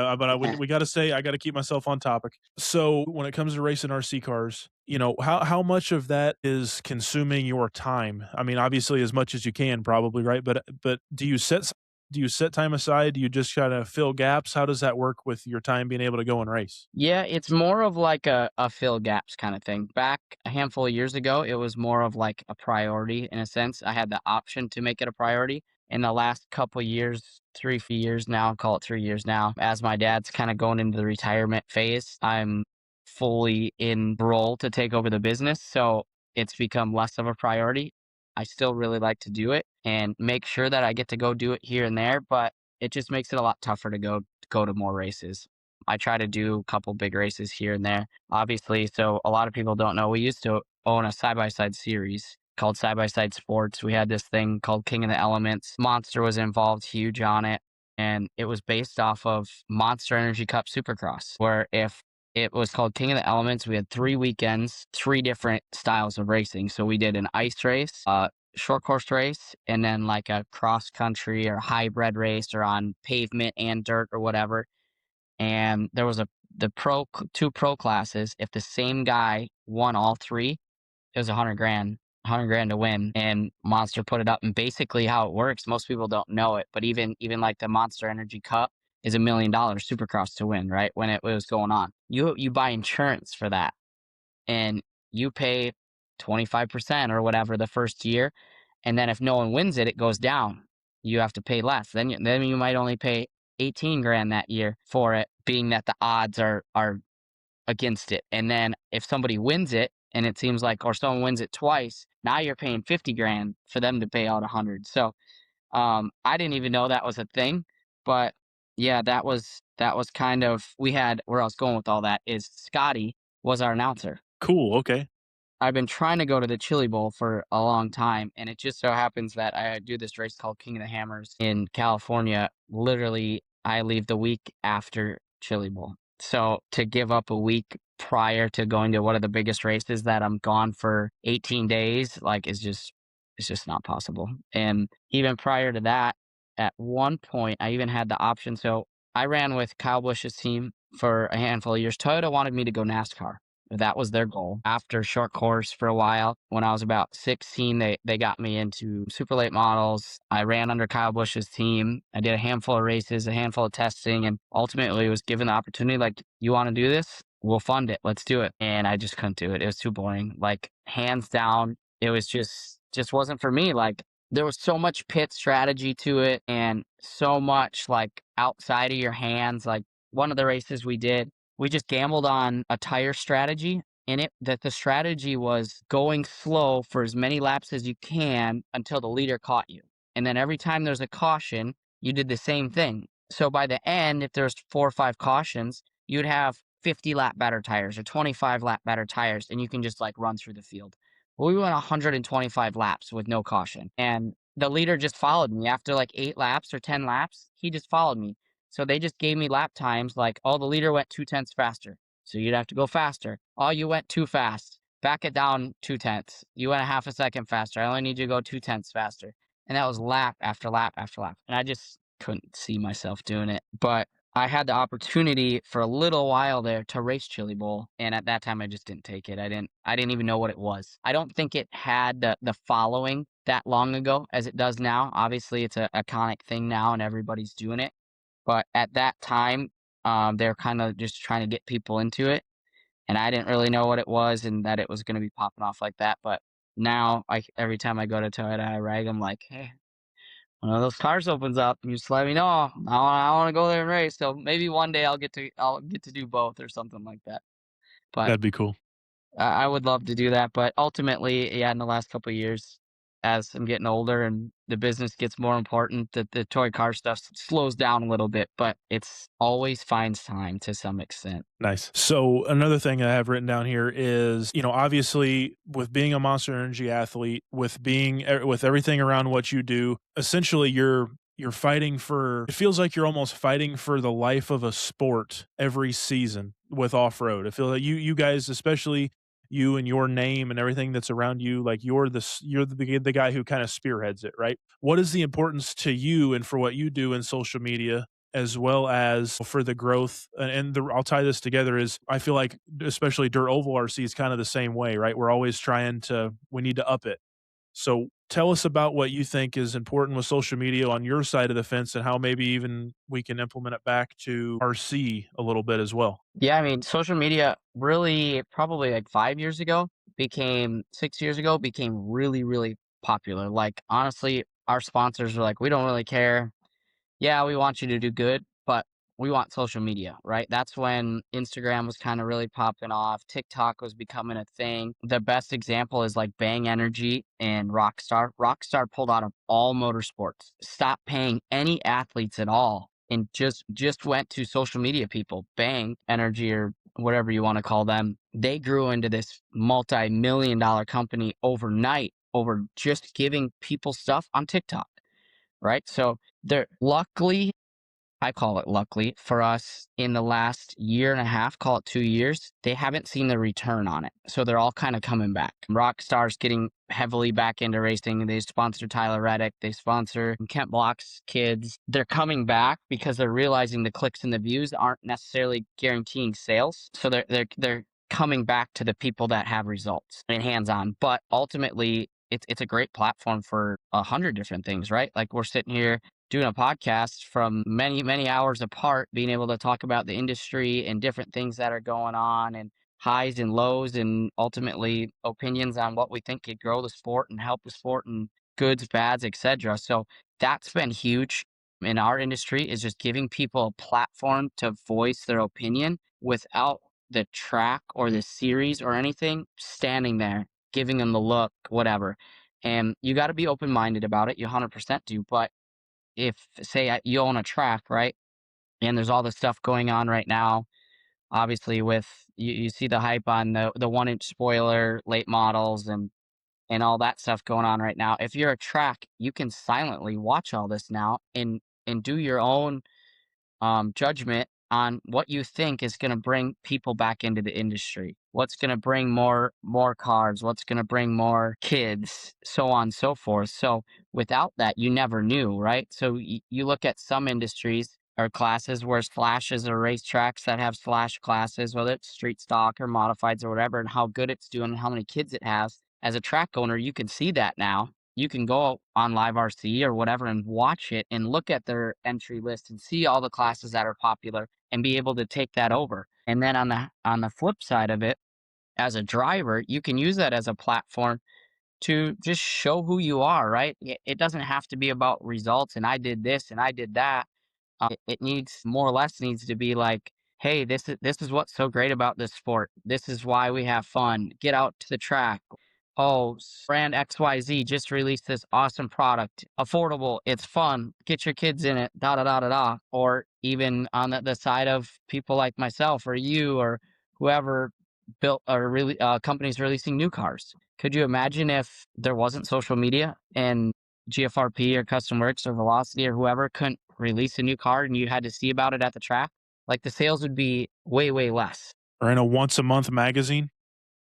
we got to say, I got to keep myself on topic. So, when it comes to racing RC cars, how much of that is consuming your time? I mean, obviously, as much as you can, probably, right? But do you set time aside? Do you just kind of fill gaps? How does that work with your time being able to go and race? Yeah, it's more of like a fill gaps kind of thing. Back a handful of years ago, it was more of like a priority in a sense. I had the option to make it a priority. In the last couple years, 3 years now, call it 3 years now, as my dad's kind of going into the retirement phase, I'm fully in role to take over the business. So it's become less of a priority. I still really like to do it and make sure that I get to go do it here and there, but it just makes it a lot tougher to go to more races. I try to do a couple big races here and there, obviously. So a lot of people don't know. We used to own a side by side series called Side by Side Sports. We had this thing called King of the Elements. Monster was involved huge on it. And it was based off of Monster Energy Cup Supercross, where if it was called King of the Elements, we had 3 weekends, 3 different styles of racing. So we did an ice race, a short course race, and then like a cross country or hybrid race or on pavement and dirt or whatever. And there was two pro classes. If the same guy won all three, it was 100 grand, 100 grand to win. And Monster put it up. And basically how it works, most people don't know it, but even like the Monster Energy Cup is $1 million Supercross to win, right? When it was going on, you buy insurance for that, and you pay 25% or whatever the first year. And then if no one wins it, it goes down. You have to pay less. Then you might only pay 18 grand that year for it, being that the odds are against it. And then if somebody wins it and it seems like, or someone wins it twice, now you're paying 50 grand for them to pay out 100. So I didn't even know that was a thing, but yeah, that was kind of, we had, where I was going with all that is Scotty was our announcer. Cool. Okay. I've been trying to go to the Chili Bowl for a long time, and it just so happens that I do this race called King of the Hammers in California. Literally, I leave the week after Chili Bowl. So to give up a week prior to going to one of the biggest races that I'm gone for 18 days, like, is just It's just not possible. And even prior to that, at one point, I even had the option. So I ran with Kyle Busch's team for a handful of years. Toyota wanted me to go NASCAR. That was their goal. After short course for a while, when I was about 16, they got me into super late models. I ran under Kyle Busch's team. I did a handful of races, a handful of testing, and ultimately was given the opportunity, like, you want to do this? We'll fund it. Let's do it. And I just couldn't do it. It was too boring. Like, hands down, it was just wasn't for me. Like, there was so much pit strategy to it and so much like outside of your hands. Like, one of the races we did, we just gambled on a tire strategy, and it that the strategy was going slow for as many laps as you can until the leader caught you. And then every time there's a caution, you did the same thing. So by the end, if there's 4 or 5 cautions, you'd have 50 lap better tires or 25 lap better tires, and you can just like run through the field. Well, we went 125 laps with no caution, and the leader just followed me after like 8 laps or 10 laps. He just followed me. So they just gave me lap times like, oh, the leader went 2 tenths faster. So you'd have to go faster. Oh, you went too fast. Back it down 2 tenths. You went a half a second faster. I only need you to go 2 tenths faster. And that was lap after lap after lap. And I just couldn't see myself doing it. But I had the opportunity for a little while there to race Chili Bowl, and at that time I just didn't take it. I didn't even know what it was. I don't think it had the following that long ago as it does now. Obviously, it's a iconic thing now, and everybody's doing it. But at that time, they're kind of just trying to get people into it, and I didn't really know what it was and that it was going to be popping off like that. But now, every time I go to Toyota, I rag them like, "Hey, one of those cars opens up, you just let me know. I want to go there and race. So maybe one day I'll get to do both or something like that." But That'd be cool. I would love to do that. But ultimately, yeah, in the last couple of years, as I'm getting older and the business gets more important, the toy car stuff slows down a little bit. But it's always finds time to some extent. Nice. So another thing I have written down here is, obviously with being a Monster Energy athlete, with everything around what you do, essentially you're fighting for it feels like you're almost fighting for the life of a sport every season with off-road. I feel like you guys, especially you and your name and everything that's around you, like you're the guy who kind of spearheads it, right? What is the importance to you and for what you do in social media as well as for the growth. I'll tie this together is I feel like especially Dirt Oval RC is kind of the same way, right? We're always we need to up it. So tell us about what you think is important with social media on your side of the fence and how maybe even we can implement it back to RC a little bit as well. Yeah, I mean, social media really probably like 5 years ago 6 years ago became really, really popular. Like, honestly, our sponsors were like, we don't really care. Yeah, we want you to do good, but we want social media, right? That's when Instagram was kind of really popping off. TikTok was becoming a thing. The best example is like Bang Energy and Rockstar. Rockstar pulled out of all motorsports, stopped paying any athletes at all, and just went to social media people. Bang Energy or whatever you want to call them. They grew into this multi-million dollar company overnight over just giving people stuff on TikTok, right? So they're luckily, I call it luckily for us, in the last year and a half, call it 2 years, they haven't seen the return on it. So they're all kind of coming back. Rockstar's getting heavily back into racing. They sponsor Tyler Reddick. They sponsor Kent Block's kids. They're coming back because they're realizing the clicks and the views aren't necessarily guaranteeing sales. So they're coming back to the people that have results and hands-on. But ultimately, it's a great platform for 100 different things, right? Like, we're sitting here doing a podcast from many, many hours apart, being able to talk about the industry and different things that are going on and highs and lows and ultimately opinions on what we think could grow the sport and help the sport and goods, bads, etc. So that's been huge in our industry, is just giving people a platform to voice their opinion without the track or the series or anything standing there, giving them the look, whatever. And you got to be open minded about it. You 100% do. But if, say, you own a track, right? And there's all this stuff going on right now. Obviously, with you see the hype on the 1 inch spoiler, late models, and all that stuff going on right now. If you're a track, you can silently watch all this now and do your own judgment on what you think is going to bring people back into the industry. What's going to bring more cars, what's going to bring more kids, so on and so forth. So without that, you never knew, right? So you look at some industries or classes where flashes or racetracks that have slash classes, whether it's street stock or modifieds or whatever, and how good it's doing and how many kids it has. As a track owner, you can see that now. You can go on Live RC or whatever and watch it and look at their entry list and see all the classes that are popular and be able to take that over. And then on the flip side of it, as a driver, you can use that as a platform to just show who you are, right? It doesn't have to be about results and I did this and I did that. It needs more or less needs to be like, hey, this is what's so great about this sport. This is why we have fun. Get out to the track. Oh, brand XYZ just released this awesome product. Affordable. It's fun. Get your kids in it. Da da da da da. Or even on the side of people like myself or you or whoever built or really companies releasing new cars. Could you imagine if there wasn't social media and GFRP or Custom Works or Velocity or whoever couldn't release a new car and you had to see about it at the track? Like the sales would be way, way less. Or in a once a month magazine.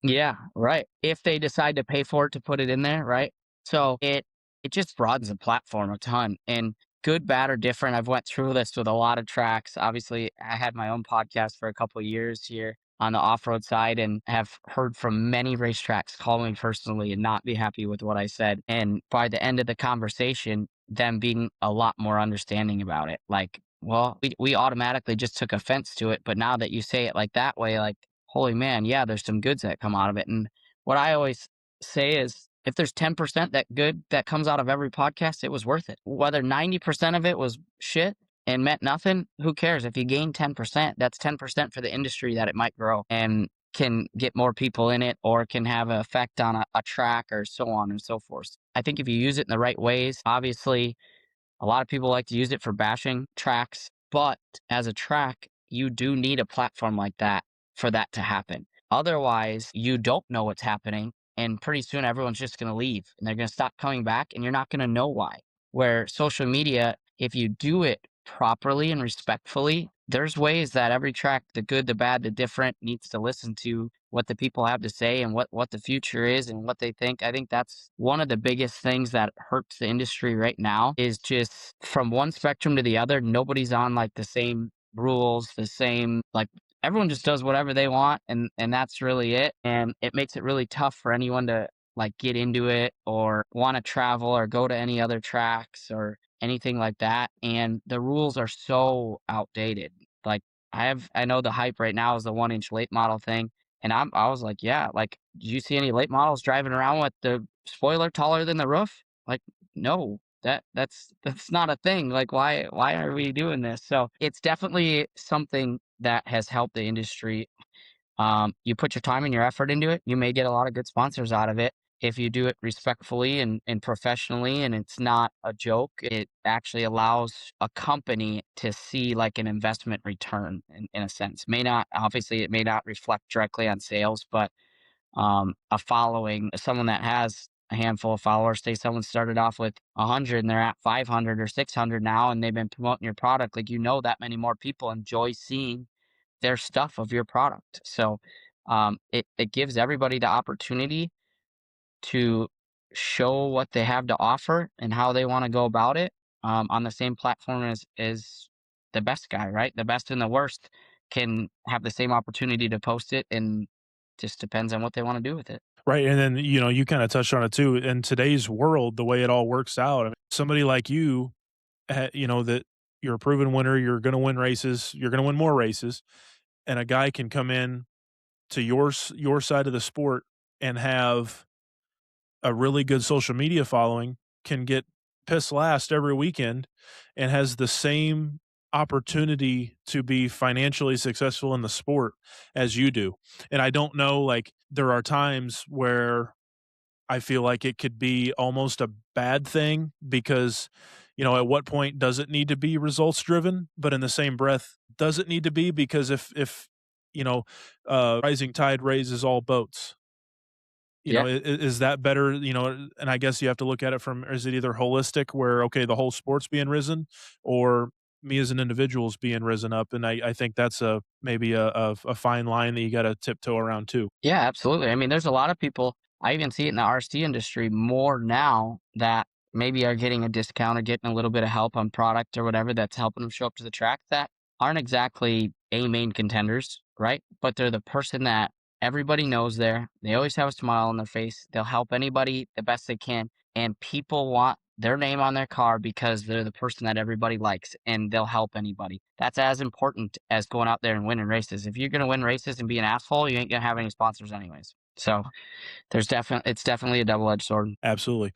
Yeah, right. If they decide to pay for it to put it in there, right? So it just broadens the platform a ton. And good, bad, or different. I've went through this with a lot of tracks. Obviously, I had my own podcast for a couple of years here on the off-road side and have heard from many racetracks call me personally and not be happy with what I said. And by the end of the conversation, them being a lot more understanding about it. Like, well, we automatically just took offense to it, but now that you say it like that way, like holy man, yeah, there's some goods that come out of it. And what I always say is if there's 10% that good that comes out of every podcast, it was worth it. Whether 90% of it was shit and meant nothing, who cares? If you gain 10%, that's 10% for the industry that it might grow and can get more people in it or can have an effect on a track or so on and so forth. I think if you use it in the right ways, obviously a lot of people like to use it for bashing tracks, but as a track, you do need a platform like that for that to happen. Otherwise, you don't know what's happening, and pretty soon everyone's just going to leave and they're going to stop coming back, and you're not going to know why. Where social media, if you do it properly and respectfully, there's ways that every track, the good, the bad, the different, needs to listen to what the people have to say and what the future is and what they think. I think that's one of the biggest things that hurts the industry right now is just from one spectrum to the other, nobody's on like the same rules, the same like everyone just does whatever they want and that's really it. And it makes it really tough for anyone to like get into it or want to travel or go to any other tracks or anything like that. And the rules are so outdated. Like I know the hype right now is the 1 inch late model thing. And I was like, yeah, like, do you see any late models driving around with the spoiler taller than the roof? Like, no, that's not a thing. Like, why are we doing this? So it's definitely something that has helped the industry. You put your time and your effort into it, you may get a lot of good sponsors out of it. If you do it respectfully and professionally, and it's not a joke, it actually allows a company to see like an investment return in a sense. May not, obviously, it may not reflect directly on sales, but a following, someone that has a handful of followers, say someone started off with 100 and they're at 500 or 600 now, and they've been promoting your product, like, that many more people enjoy seeing their stuff of your product. So it gives everybody the opportunity to show what they have to offer and how they want to go about it on the same platform as the best guy, right? The best and the worst can have the same opportunity to post it, and just depends on what they want to do with it. Right, and then, you kinda touched on it too. In today's world, the way it all works out, I mean, somebody like you, that you're a proven winner, you're gonna win races, you're gonna win more races, and a guy can come in to your side of the sport and have a really good social media following, can get pissed last every weekend, and has the same opportunity to be financially successful in the sport as you do. And I don't know, like, there are times where I feel like it could be almost a bad thing because, at what point does it need to be results driven? But in the same breath, does it need to be? Because if rising tide raises all boats. Yeah. Is that better? And I guess you have to look at it from, is it either holistic where, okay, the whole sport's being risen, or me as an individual is being risen up, and I think that's maybe a fine line that you got to tiptoe around too. Yeah, absolutely. I mean, there's a lot of people, I even see it in the RC industry more now that maybe are getting a discount or getting a little bit of help on product or whatever that's helping them show up to the track that aren't exactly A main contenders, right? But they're the person that everybody knows there. They always have a smile on their face. They'll help anybody the best they can. And people want their name on their car because they're the person that everybody likes and they'll help anybody. That's as important as going out there and winning races. If you're going to win races and be an asshole, you ain't going to have any sponsors anyways. So it's definitely a double-edged sword. Absolutely.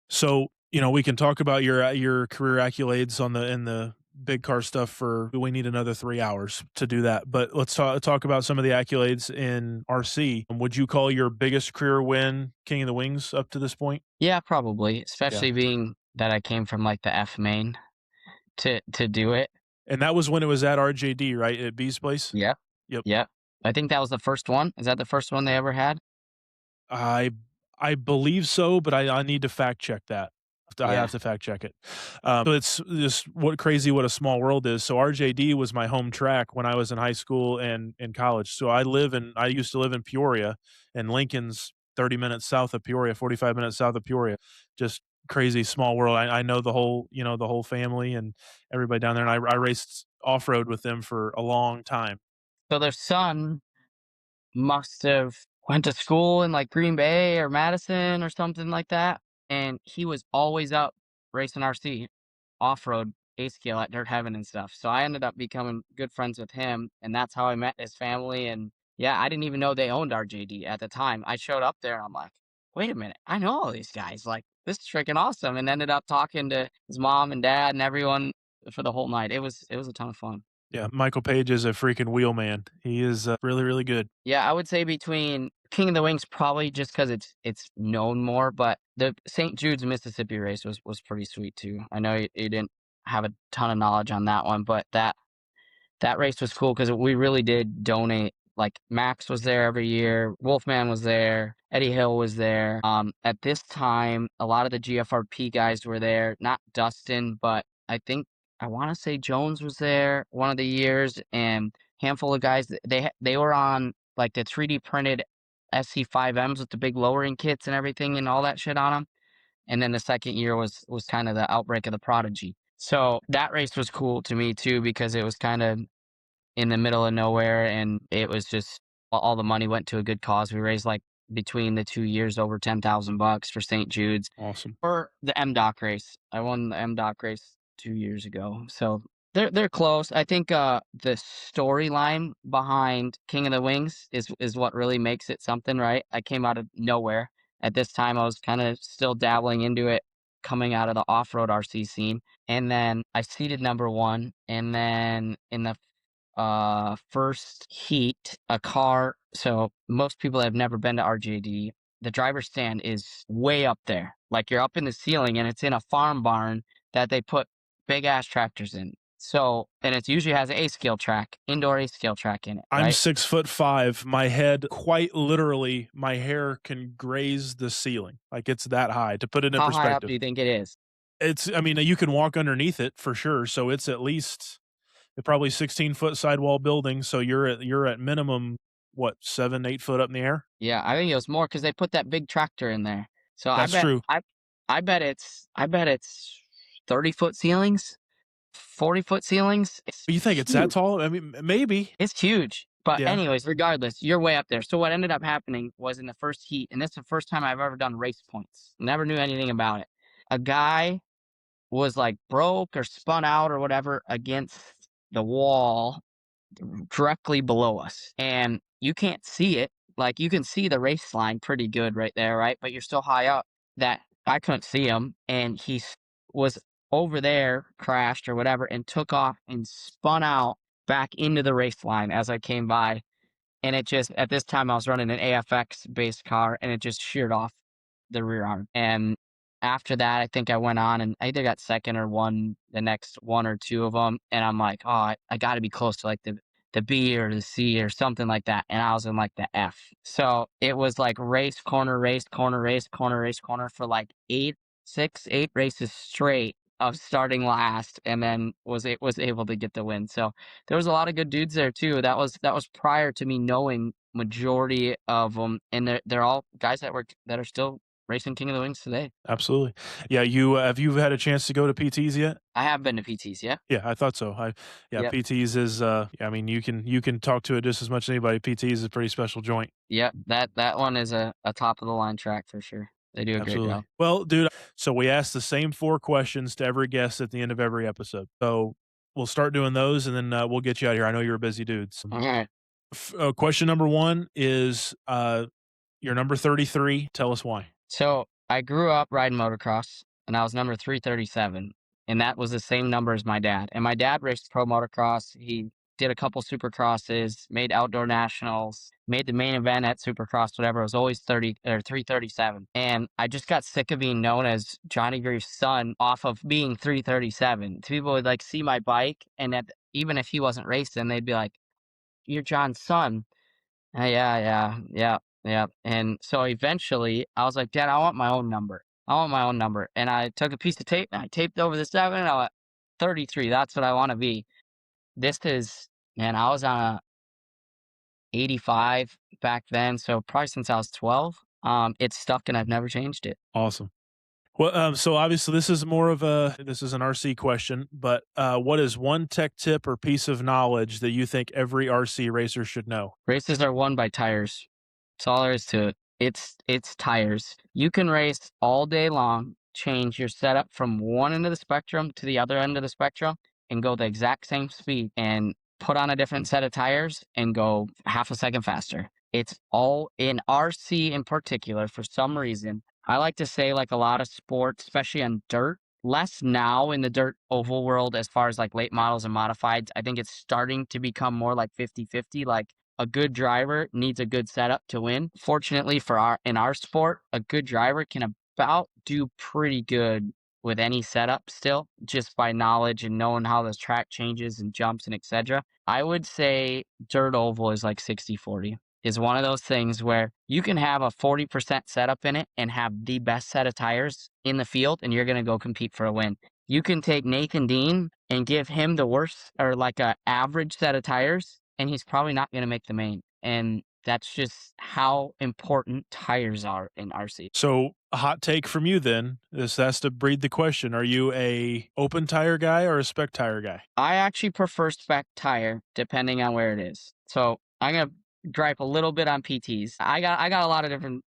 So, we can talk about your career accolades on the in the big car stuff for we need another 3 hours to do that. But let's talk about some of the accolades in RC. Would you call your biggest career win King of the Wings up to this point? Yeah, probably, Yeah. especially being that I came from like the F main to do it. And that was when it was at RJD, right? At B's place? Yep. Yep. Yep. I think that was the first one. Is that the first one they ever had? I I believe so, but I need to fact check that. I Yeah. have to fact check it. So it's just what a small world is. So RJD was my home track when I was in high school and in college. So I used to live in Peoria, and Lincoln's 30 minutes south of Peoria, 45 minutes south of Peoria. Just crazy small world. I know the whole family and everybody down there, and I raced off road with them for a long time. So their son must have went to school in like Green Bay or Madison or something like that, and he was always up racing RC off-road A scale at Dirt Heaven and stuff. So I ended up becoming good friends with him, and that's how I met his family. And yeah, I didn't even know they owned RJD at the time. I showed up there and I'm like, wait a minute, I know all these guys. Like, this is freaking awesome. And ended up talking to his mom and dad and everyone for the whole night. It was a ton of fun. Yeah, Michael Page is a freaking wheel man. He is really, really good. Yeah, I would say between King of the Wings probably just because it's known more, but the St. Jude's Mississippi race was pretty sweet too. I know you didn't have a ton of knowledge on that one, but that race was cool because we really did donate. Like Max was there every year, Wolfman was there, Eddie Hill was there. At this time, a lot of the GFRP guys were there. Not Dustin, but I want to say Jones was there one of the years, and handful of guys. They were on like the 3D printed SC5Ms with the big lowering kits and everything and all that shit on them. And then the second year was kind of the outbreak of the Prodigy. So that race was cool to me too because it was kind of in the middle of nowhere, and it was just all the money went to a good cause. We raised like between the 2 years over $10,000 for St. Jude's Awesome. for the MDoc race. I won the MDoc race 2 years ago, so they're close. I think the storyline behind King of the Wings is what really makes it something, right? I came out of nowhere. At this time, I was kind of still dabbling into it, coming out of the off-road RC scene, and then I seeded number one, and then in the first heat, a car. So most people have never been to RJD. The driver's stand is way up there. Like you're up in the ceiling and it's in a farm barn that they put big ass tractors in. So, and it usually has an A scale track, indoor A scale track in it, I'm right? 6'5". My head, quite literally, my hair can graze the ceiling. Like it's that high. To put it in How high up do perspective, you think it is? I mean, you can walk underneath it for sure. So it's at least probably 16-foot sidewall building. So you're at minimum what 7, 8 foot up in the air. Yeah, I think it was more because they put that big tractor in there. So That's true. I bet it's 30-foot ceilings, 40-foot ceilings. It's You think it's that huge. tall? I mean, maybe. It's huge. But Yeah. anyways, regardless, you're way up there. So what ended up happening was in the first heat, and this is the first time I've ever done race points. Never knew anything about it. A guy was like broke or spun out or whatever against the wall directly below us. And you can't see it. Like you can see the race line pretty good right there, right? But you're still high up that I couldn't see him. And was over there, crashed or whatever, and took off and spun out back into the race line as I came by. And it just, at this time, I was running an AFX based car and it just sheared off the rear arm. And after that, I think I went on and I either got second or won the next one or two of them. And I'm like, oh, I got to be close to like the B or the C or something like that. And I was in like the F. So it was like race, corner, race, corner, race, corner, race, corner for like 8 races straight of starting last, and then was able to get the win. So there was a lot of good dudes there too. That was prior to me knowing majority of them, and they're all guys that are still racing King of the Wings today. Absolutely. Yeah, have you had a chance to go to PTs yet? I have been to PTs, yeah. Yeah, I thought so. Yeah, Yep. PTs is, yeah, I mean, you can talk to it just as much as anybody. PTs is a pretty special joint. Yep. That one is a top of the line track for sure. They do a great Absolutely. job. Well, dude, so we ask the same 4 questions to every guest at the end of every episode. So, we'll start doing those, and then, we'll get you out of here. I know you're a busy dude. So, All right. question number 1 is, you're number 33. Tell us why. So I grew up riding motocross, and I was number 337, and that was the same number as my dad. And my dad raced pro motocross. He did a couple supercrosses, made outdoor nationals, made the main event at supercross, whatever. It was always 30 or 337. And I just got sick of being known as Johnny Greaves' son off of being 337. People would like see my bike, and even if he wasn't racing, they'd be like, "You're John's son." Yeah, yeah, yeah, yeah. And so eventually I was like, Dad, I want my own number. I want my own number. And I took a piece of tape and I taped over the 7 and I went, 33. That's what I want to be. This is, man, I was on a 85 back then. So probably since I was 12. It's stuck and I've never changed it. Awesome. Well, so obviously this is an RC question, but, what is one tech tip or piece of knowledge that you think every RC racer should know? Races are won by tires. That's all there is to it. It's tires. You can race all day long, change your setup from one end of the spectrum to the other end of the spectrum, and go the exact same speed, and put on a different set of tires and go half a second faster. It's all in RC in particular. For some reason, I like to say, like a lot of sports, especially on dirt, less now in the dirt oval world as far as like late models and modifieds. I think it's starting to become more like 50-50. Like a good driver needs a good setup to win. Fortunately for our sport, a good driver can about do pretty good with any setup still, just by knowledge and knowing how the track changes and jumps and etc. I would say dirt oval is like 60-40. Is one of those things where you can have a 40% setup in it and have the best set of tires in the field, and you're going to go compete for a win. You can take Nathan Dean and give him the worst or like a average set of tires, and he's probably not going to make the main. And that's just how important tires are in RC. So, a hot take from you then, this has to breed the question, are you a open tire guy or a spec tire guy? I actually prefer spec tire depending on where it is. So I'm gonna gripe a little bit on PTs. I got a lot of different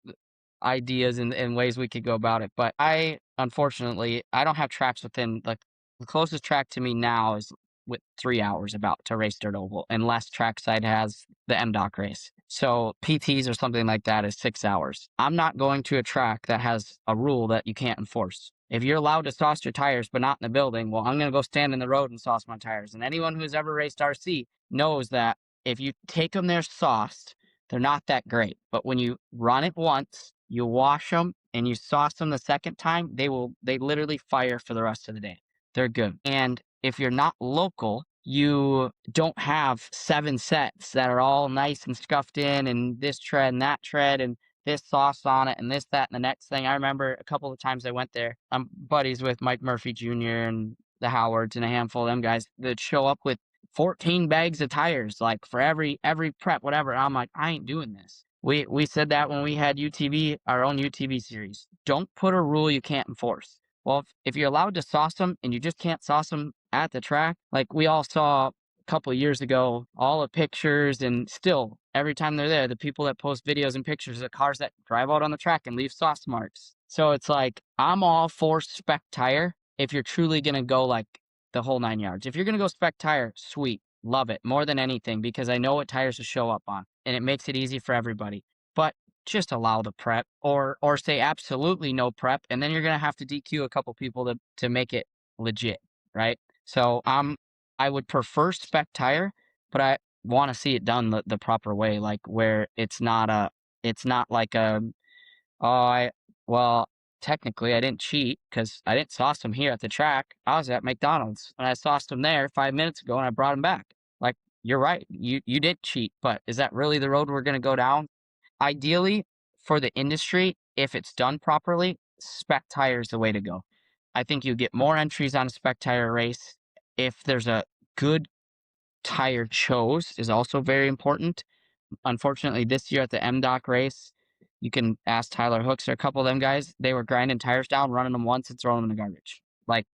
ideas and ways we could go about it, but I unfortunately I don't have tracks within like the closest track to me now is with 3 hours about to race dirt oval, unless trackside has the MDOC race. So PTs or something like that is 6 hours. I'm not going to a track that has a rule that you can't enforce. If you're allowed to sauce your tires but not in the building, well, I'm going to go stand in the road and sauce my tires. And anyone who's ever raced RC knows that if you take them there sauced, they're not that great. But when you run it once, you wash them and you sauce them the second time, they literally fire for the rest of the day. They're good. And if you're not local, you don't have 7 sets that are all nice and scuffed in and this tread and that tread and this sauce on it and this, that, and the next thing. I remember a couple of times I went there. I'm buddies with Mike Murphy Jr. and the Howards and a handful of them guys that show up with 14 bags of tires, like for every prep, whatever. I'm like, I ain't doing this. We said that when we had UTV, our own UTV series. Don't put a rule you can't enforce. Well, if you're allowed to sauce them and you just can't sauce them at the track, like we all saw a couple of years ago, all the pictures, and still every time they're there, the people that post videos and pictures of cars that drive out on the track and leave sauce marks. So it's like, I'm all for spec tire if you're truly going to go like the whole 9 yards. If you're going to go spec tire, sweet. Love it more than anything because I know what tires to show up on and it makes it easy for everybody. But just allow the prep or say absolutely no prep, and then you're going to have to DQ a couple people to make it legit, right? So I would prefer spec tire, but I want to see it done the proper way, like where it's not like a, oh, well, technically I didn't cheat because I didn't sauce them here at the track. I was at McDonald's and I sauced them there 5 minutes ago and I brought them back. Like, you're right. You did cheat, but is that really the road we're going to go down? Ideally, for the industry, if it's done properly, spec tire is the way to go. I think you get more entries on a spec tire race if there's a good tire chose is also very important. Unfortunately, this year at the MDOC race, you can ask Tyler Hooks or a couple of them guys. They were grinding tires down, running them once, and throwing them in the garbage. Like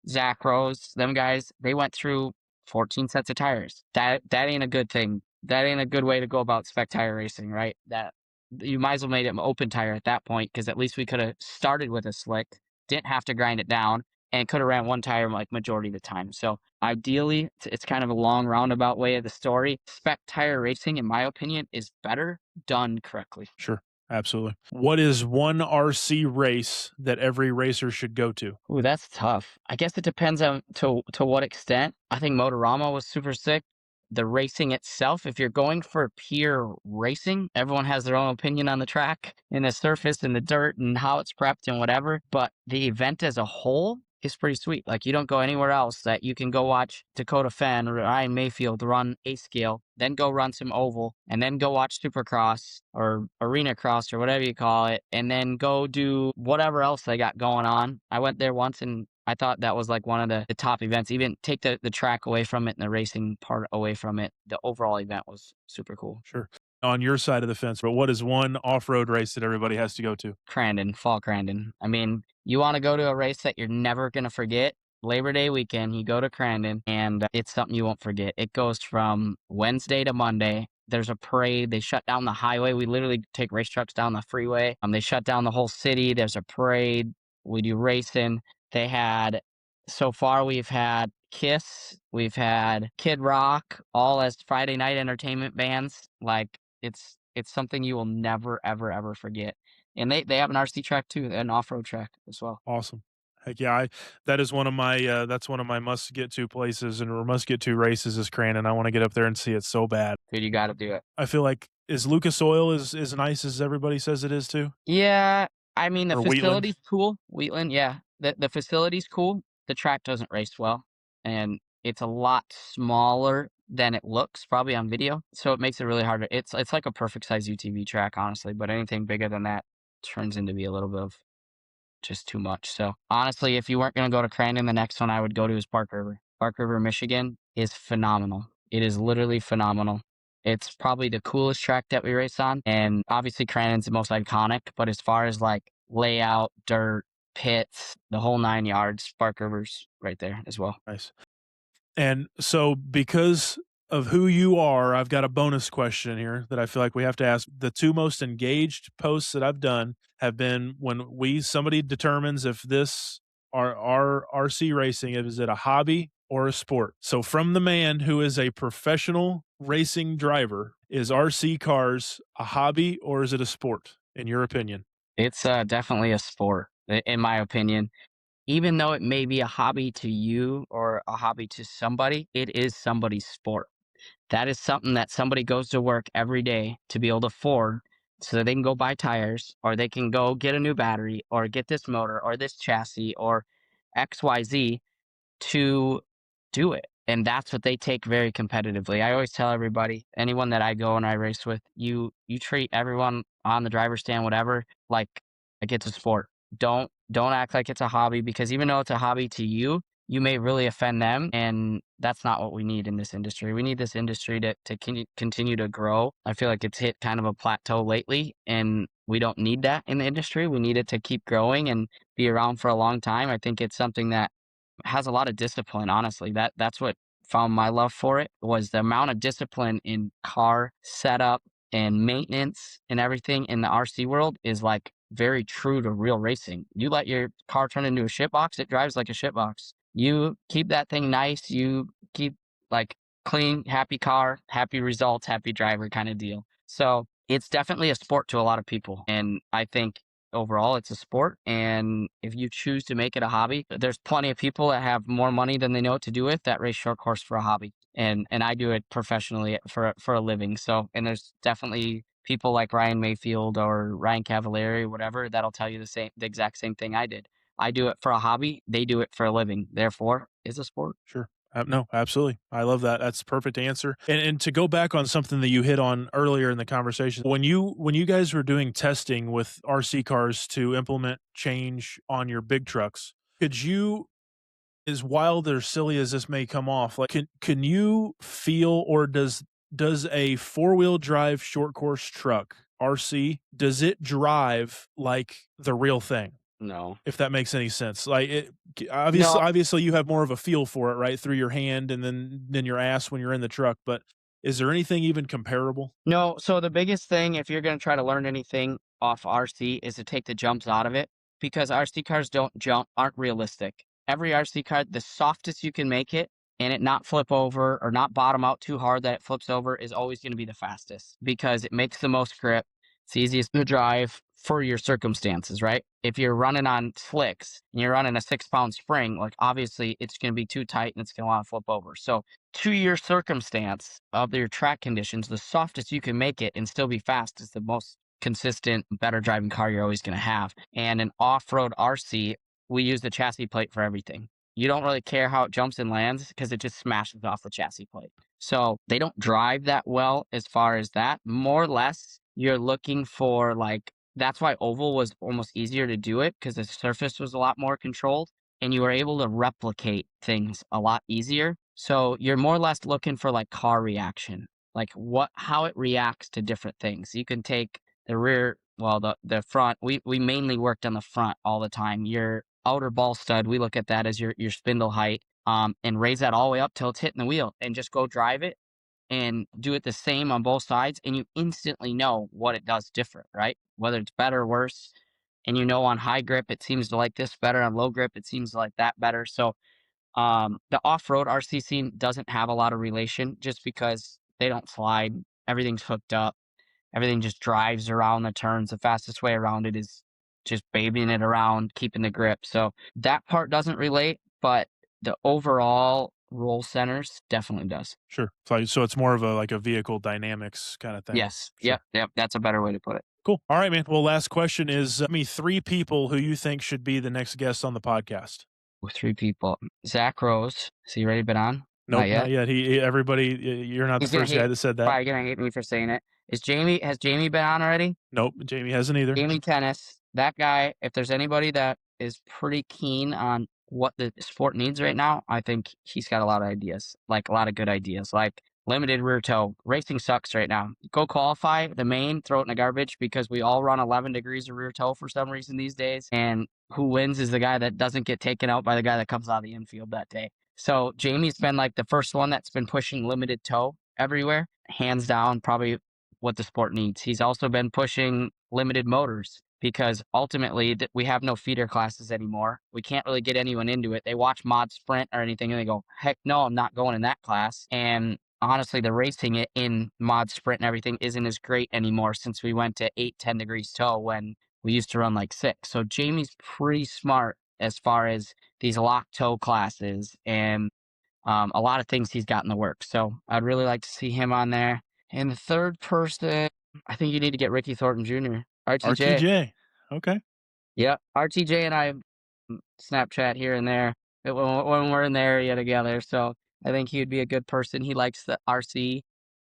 Zach Rose, them guys, they went through 14 sets of tires. That ain't a good thing. That ain't a good way to go about spec tire racing, right? That you might as well made it an open tire at that point because at least we could have started with a slick, didn't have to grind it down, and could have ran one tire like majority of the time. So ideally, it's kind of a long roundabout way of the story. Spec tire racing, in my opinion, is better done correctly. Sure. Absolutely. What is one RC race that every racer should go to? Ooh, that's tough. I guess it depends on to what extent. I think Motorama was super sick. The racing itself, if you're going for pure racing, everyone has their own opinion on the track and the surface and the dirt and how it's prepped and whatever. But the event as a whole is pretty sweet. Like you don't go anywhere else that you can go watch Dakota Fenn or Ryan Mayfield run a scale, then go run some oval, and then go watch Supercross or Arena Cross or whatever you call it, and then go do whatever else they got going on. I went there once and I thought that was like one of the top events. Even take the track away from it and the racing part away from it. The overall event was super cool. Sure. On your side of the fence, but what is one off-road race that everybody has to go to? Crandon, fall Crandon. I mean, you want to go to a race that you're never going to forget. Labor Day weekend, you go to Crandon, and it's something you won't forget. It goes from Wednesday to Monday. There's a parade. They shut down the highway. We literally take race trucks down the freeway. They shut down the whole city. There's a parade. We do racing. They had, so far, we've had Kiss, we've had Kid Rock, all as Friday night entertainment bands. Like, it's something you will never, ever, ever forget. And they have an RC track too, an off-road track as well. Awesome. Heck yeah, that is one of my that's one of my must get to places and or must get to races is Crandon. I want to get up there and see it so bad. Dude, you got to do it. I feel like is Lucas Oil as nice as everybody says it is too? Yeah, I mean the Or Wheatland? facility's cool. Wheatland, yeah, the facility's cool. The track doesn't race well, and it's a lot smaller than it looks probably on video, so it makes it really hard. It's like a perfect size UTV track, honestly. But anything bigger than that turns into be a little bit of just too much. So honestly, if you weren't going to go to Crandon, the next one I would go to is Park River. Park River, Michigan is phenomenal. It is literally phenomenal. It's probably the coolest track that we race on. And obviously Crandon's the most iconic, but as far as like layout, dirt, pits, the whole 9 yards, Park River's right there as well. Nice. And so because of who you are, I've got a bonus question here that I feel like we have to ask. The two most engaged posts that I've done have been when somebody determines if this our RC racing is it a hobby or a sport. So from the man who is a professional racing driver, is RC cars a hobby or is it a sport in your opinion? It's definitely a sport, in my opinion. Even though it may be a hobby to you or a hobby to somebody, it is somebody's sport. That is something that somebody goes to work every day to be able to afford so that they can go buy tires or they can go get a new battery or get this motor or this chassis or XYZ to do it. And that's what they take very competitively. I always tell everybody, anyone that I go and I race with, you treat everyone on the driver's stand, whatever, like it's a sport. Don't act like it's a hobby because even though it's a hobby to you, you may really offend them. And that's not what we need in this industry. We need this industry to continue to grow. I feel like it's hit kind of a plateau lately and we don't need that in the industry. We need it to keep growing and be around for a long time. I think it's something that has a lot of discipline, honestly. That's what found my love for it was the amount of discipline in car setup and maintenance and everything in the RC world is like very true to real racing. You let your car turn into a shitbox, it drives like a shitbox. You keep that thing nice, you keep like clean, happy car, happy results, happy driver kind of deal. So it's definitely a sport to a lot of people. And I think overall it's a sport. And if you choose to make it a hobby, there's plenty of people that have more money than they know what to do with that race short course for a hobby. And I do it professionally for a living. So, and there's definitely people like Ryan Mayfield or Ryan Cavallari, whatever, that'll tell you the exact same thing I did. I do it for a hobby. They do it for a living. Therefore, it's a sport. Sure. No, absolutely. I love that. That's the perfect answer. And to go back on something that you hit on earlier in the conversation, when you guys were doing testing with RC cars to implement change on your big trucks, Could you, as wild or silly as this may come off, like, can you feel, or does a four-wheel drive short course truck, RC, does it drive like the real thing? No. If that makes any sense. Like, it obviously No. obviously you have more of a feel for it, right, through your hand and then your ass when you're in the truck, but is there anything even comparable? No, so the biggest thing if you're gonna try to learn anything off RC is to take the jumps out of it, because RC cars don't jump aren't realistic. Every RC car, the softest you can make it and it not flip over or not bottom out too hard that it flips over is always gonna be the fastest because it makes the most grip. It's easiest to drive for your circumstances, right? If you're running on slicks and you're running a 6-pound spring, like obviously it's gonna be too tight and it's gonna want to flip over. So to your circumstance of your track conditions, the softest you can make it and still be fast is the most consistent, better driving car you're always going to have. And an off road RC, we use the chassis plate for everything. You don't really care how it jumps and lands because it just smashes off the chassis plate. So they don't drive that well as far as that. More or less, you're looking for like, that's why oval was almost easier to do it because the surface was a lot more controlled and you were able to replicate things a lot easier. So you're more or less looking for like car reaction, like how it reacts to different things. You can take the rear, well, the front. We mainly worked on the front all the time. Your outer ball stud, we look at that as your spindle height, and raise that all the way up till it's hitting the wheel, and just go drive it and do it the same on both sides, and you instantly know what it does different, right? Whether it's better or worse. And you know, on high grip, it seems to like this better. On low grip, it seems to like that better. So the off-road RC scene doesn't have a lot of relation just because they don't slide. Everything's hooked up. Everything just drives around the turns. The fastest way around it is just babying it around, keeping the grip. So that part doesn't relate, but the overall roll centers definitely does. Sure. So it's more of a, like, a vehicle dynamics kinda thing. Yes. Sure. Yep. Yep. That's a better way to put it. Cool. Alright, man. Well, last question is, me 3 people who you think should be the next guest on the podcast. With three people. Zach Rose. Has he already been on? Nope, Not not yet. yet. Everybody, you're not the He's gonna first guy hate that said that. probably gonna hate me for saying it. Has Jamie been on already? Nope, Jamie hasn't either. Jamie Tennis, that guy, if there's anybody that is pretty keen on what the sport needs right now, I think he's got a lot of ideas, like a lot of good ideas, like limited rear toe. Racing sucks right now. Go qualify the main, throw it in the garbage because we all run 11 degrees of rear toe for some reason these days. And who wins is the guy that doesn't get taken out by the guy that comes out of the infield that day. So Jamie's been like the first one that's been pushing limited toe everywhere, hands down, probably what the sport needs. He's also been pushing limited motors because ultimately we have no feeder classes anymore. We can't really get anyone into it. They watch mod sprint or anything and they go, heck no, I'm not going in that class. And honestly, the racing it in mod sprint and everything isn't as great anymore since we went to 8, 10 degrees toe when we used to run like 6. So Jamie's pretty smart as far as these lock toe classes and a lot of things he's got in the works. So I'd really like to see him on there. And the third person, I think you need to get Ricky Thornton Jr. RTJ. RTJ. Okay. Yep. RTJ and I Snapchat here and there when we're in the area together. So I think he would be a good person. He likes the RC.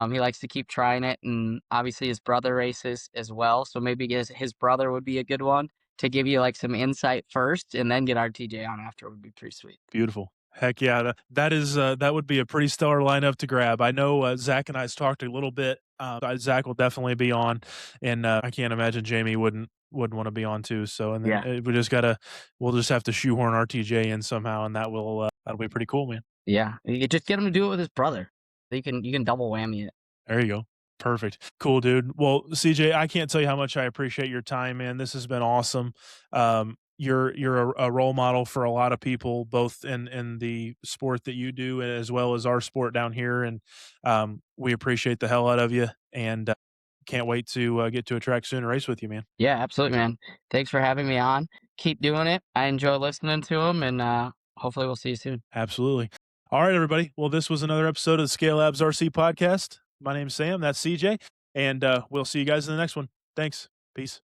He likes to keep trying it. And obviously his brother races as well. So maybe his brother would be a good one to give you like some insight first and then get RTJ on after would be pretty sweet. Beautiful. Heck yeah, that is, that would be a pretty stellar lineup to grab. I know, Zach and I's talked a little bit. Zach will definitely be on, and, I can't imagine Jamie wouldn't wanna be on too, so and then, Yeah. we'll just have to shoehorn RTJ in somehow, and that'll be pretty cool, man. Yeah. You could just get him to do it with his brother. You can double whammy it. There you go. Perfect. Cool, dude. Well, CJ, I can't tell you how much I appreciate your time, man. This has been awesome. You're a role model for a lot of people, both in the sport that you do as well as our sport down here, and we appreciate the hell out of you. And can't wait to get to a track soon and race with you, man. Yeah, absolutely, man. Thanks for having me on. Keep doing it. I enjoy listening to them, and hopefully we'll see you soon. Absolutely. All right, everybody. Well, this was another episode of the Scale Labs RC podcast. My name's Sam. That's CJ, and we'll see you guys in the next one. Thanks. Peace.